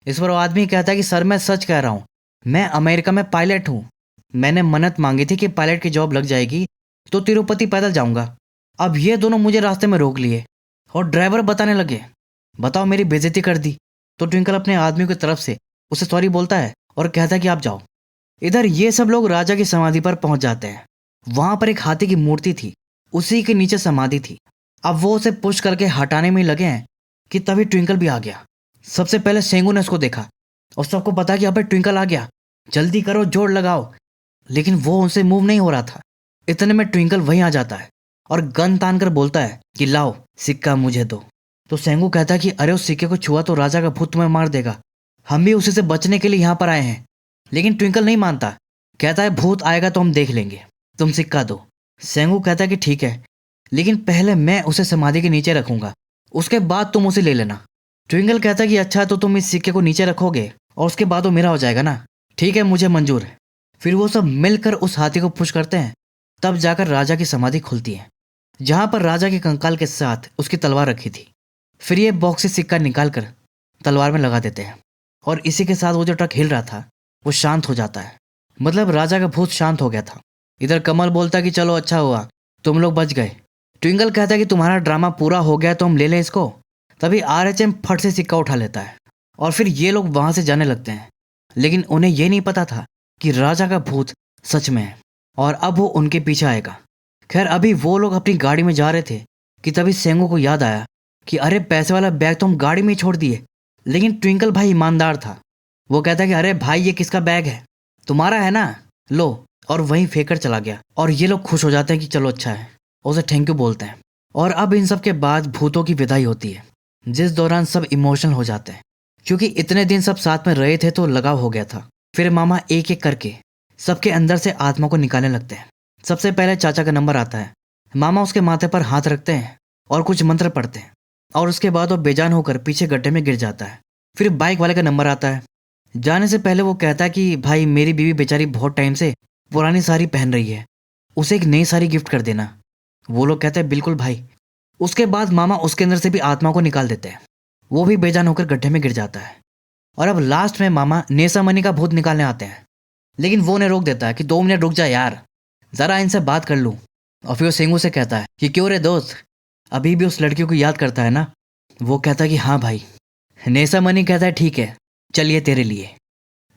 इस पर वो आदमी कहता है कि सर मैं सच कह रहा हूँ, मैं अमेरिका में पायलट हूँ। मैंने मन्नत मांगी थी कि पायलट की जॉब लग जाएगी तो तिरुपति पैदल जाऊंगा। अब ये दोनों मुझे रास्ते में रोक लिए और ड्राइवर बताने लगे, बताओ मेरी बेइज्जती कर दी। तो ट्विंकल अपने आदमी की तरफ से उसे सॉरी बोलता है और कहता है कि आप जाओ। इधर ये सब लोग राजा की समाधि पर पहुंच जाते हैं। वहां पर एक हाथी की मूर्ति थी, उसी के नीचे समाधि थी। अब वो उसे पुश करके हटाने में लगे हैं कि तभी ट्विंकल भी आ गया। सबसे पहले सेंगू ने उसको देखा और सबको पता कि अबे ट्विंकल आ गया, जल्दी करो, जोर लगाओ। लेकिन वो उनसे मूव नहीं हो रहा था। इतने में ट्विंकल वहीं आ जाता है और गन तान कर बोलता है कि लाओ सिक्का मुझे दो। तो सेंगू कहता है कि अरे उस सिक्के को छुआ तो राजा का भूत तुम्हें मार देगा, हम भी उसी से बचने के लिए यहाँ पर आए हैं। लेकिन ट्विंकल नहीं मानता, कहता है भूत आएगा तो हम देख लेंगे, तुम सिक्का दो। सेंगू कहता है कि ठीक है, लेकिन पहले मैं उसे समाधि के नीचे रखूंगा, उसके बाद तुम उसे ले लेना। ट्विंकल कहता है कि अच्छा तो तुम इस सिक्के को नीचे रखोगे और उसके बाद वो मेरा हो जाएगा ना, ठीक है मुझे मंजूर है। फिर वो सब मिलकर उस हाथी को पुश करते हैं। तब जाकर राजा की समाधि खुलती है जहां पर राजा के कंकाल के साथ उसकी तलवार रखी थी। फिर ये बॉक्स से सिक्का निकाल कर तलवार में लगा देते हैं और इसी के साथ वो जो ट्रक हिल रहा था वो शांत हो जाता है। मतलब राजा का भूत शांत हो गया था। इधर कमल बोलता कि चलो अच्छा हुआ तुम लोग बच गए। ट्विंकल कहता है कि तुम्हारा ड्रामा पूरा हो गया तो हम ले लें इसको। तभी आरएचएम फट से सिक्का उठा लेता है और फिर ये लोग वहां से जाने लगते हैं। लेकिन उन्हें ये नहीं पता था कि राजा का भूत सच में है और अब वो उनके पीछे आएगा। खैर अभी वो लोग अपनी गाड़ी में जा रहे थे कि तभी सेंगू को याद आया कि अरे पैसे वाला बैग तो हम गाड़ी में ही छोड़ दिए। लेकिन ट्विंकल भाई ईमानदार था, वो कहता है कि अरे भाई ये किसका बैग है, तुम्हारा है ना, लो, और वहीं फेंक कर चला गया। और ये लोग खुश हो जाते हैं कि चलो अच्छा है, उसे थैंक यू बोलते हैं। और अब इन सब के बाद भूतों की विदाई होती है जिस दौरान सब इमोशनल हो जाते हैं क्योंकि इतने दिन सब साथ में रहे थे तो लगाव हो गया था। फिर मामा एक एक करके सबके अंदर से आत्मा को निकालने लगते हैं। सबसे पहले चाचा का नंबर आता है। मामा उसके माथे पर हाथ रखते हैं और कुछ मंत्र पढ़ते हैं और उसके बाद वो बेजान होकर पीछे गड्ढे में गिर जाता है। फिर बाइक वाले का नंबर आता है। जाने से पहले वो कहता है कि भाई मेरी बीवी बेचारी बहुत टाइम से पुरानी साड़ी पहन रही है, उसे एक नई साड़ी गिफ्ट कर देना। वो लोग कहते हैं बिल्कुल भाई। उसके बाद मामा उसके अंदर से भी आत्मा को निकाल देते हैं, वो भी बेजान होकर गड्ढे में गिर जाता है। और अब लास्ट में मामा नेसा मनी का भूत निकालने आते हैं, लेकिन वो उन्हें रोक देता है कि 2 मिनट रुक जा यार, ज़रा इनसे बात कर लूँ। और फिर वो सेंगू से कहता है कि क्यों रे दोस्त, अभी भी उस लड़की को याद करता है ना? वो कहता है कि हाँ भाई। नेसा मनी कहता है ठीक है, चलिए तेरे लिए।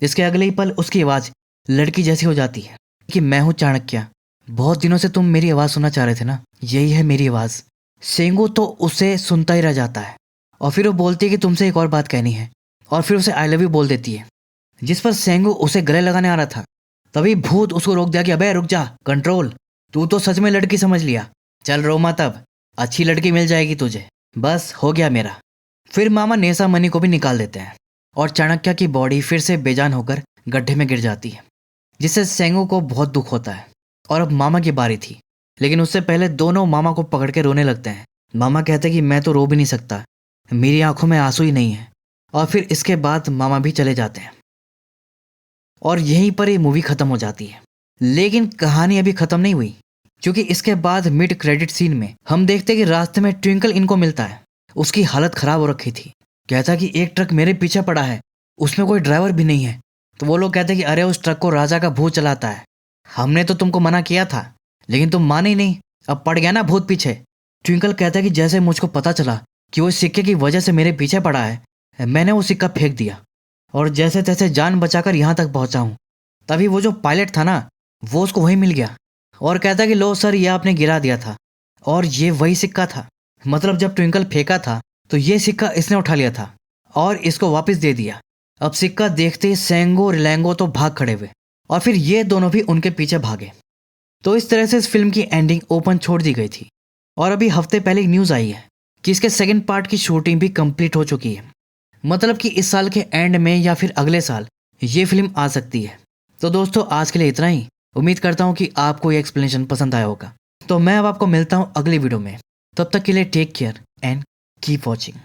इसके अगले ही पल उसकी आवाज़ लड़की जैसी हो जाती है कि मैं हूँ चाणक्य, बहुत दिनों से तुम मेरी आवाज़ सुनना चाह रहे थे ना, यही है मेरी आवाज़। सेंगू तो उसे सुनता ही रह जाता है और फिर वो बोलती है कि तुमसे एक और बात कहनी है, और फिर उसे आई लव यू बोल देती है। जिस पर सेंगू उसे गले लगाने आ रहा था, तभी भूत उसको रोक दिया कि अबे रुक जा, कंट्रोल, तू तो सच में लड़की समझ लिया, चल रो मत, अब अच्छी लड़की मिल जाएगी तुझे, बस हो गया मेरा। फिर मामा नेसा मनी को भी निकाल देते हैं और चाणक्य की बॉडी फिर से बेजान होकर गड्ढे में गिर जाती है, जिससे सेंगू को बहुत दुख होता है। और अब मामा की बारी थी, लेकिन उससे पहले दोनों मामा को पकड़ के रोने लगते हैं। मामा कहते हैं कि मैं तो रो भी नहीं सकता, मेरी आंखों में आंसू ही नहीं है। और फिर इसके बाद मामा भी चले जाते हैं और यहीं पर ये मूवी खत्म हो जाती है। लेकिन कहानी अभी खत्म नहीं हुई, क्योंकि इसके बाद मिड क्रेडिट सीन में हम देखते हैं कि रास्ते में ट्विंकल इनको मिलता है। उसकी हालत खराब हो रखी थी, कहता कि एक ट्रक मेरे पीछे पड़ा है, उसमें कोई ड्राइवर भी नहीं है। तो वो लोग कहते हैं कि अरे उस ट्रक को राजा का भूत चलाता है, हमने तो तुमको मना किया था लेकिन तुम माने ही नहीं, अब पड़ गया ना भूत पीछे। ट्विंकल कहता है कि जैसे मुझको पता चला कि वो सिक्के की वजह से मेरे पीछे पड़ा है, मैंने वो सिक्का फेंक दिया और जैसे तैसे जान बचाकर यहाँ तक पहुँचा हूँ। तभी वो जो पायलट था ना, वो उसको वहीं मिल गया और कहता है कि लो सर, ये आपने गिरा दिया था और ये वही सिक्का था। मतलब जब ट्विंकल फेंका था तो ये सिक्का इसने उठा लिया था और इसको वापस दे दिया। अब सिक्का देखते ही सेंगो और रिलैंगो तो भाग खड़े हुए और फिर ये दोनों भी उनके पीछे भागे। तो इस तरह से इस फिल्म की एंडिंग ओपन छोड़ दी गई थी। और अभी हफ्ते पहले एक न्यूज़ आई है कि इसके सेकंड पार्ट की शूटिंग भी कंप्लीट हो चुकी है। मतलब कि इस साल के एंड में या फिर अगले साल ये फिल्म आ सकती है। तो दोस्तों आज के लिए इतना ही। उम्मीद करता हूँ कि आपको ये एक्सप्लेनेशन पसंद आया होगा। तो मैं अब आपको मिलता हूँ अगली वीडियो में। तब तक के लिए take care and keep watching.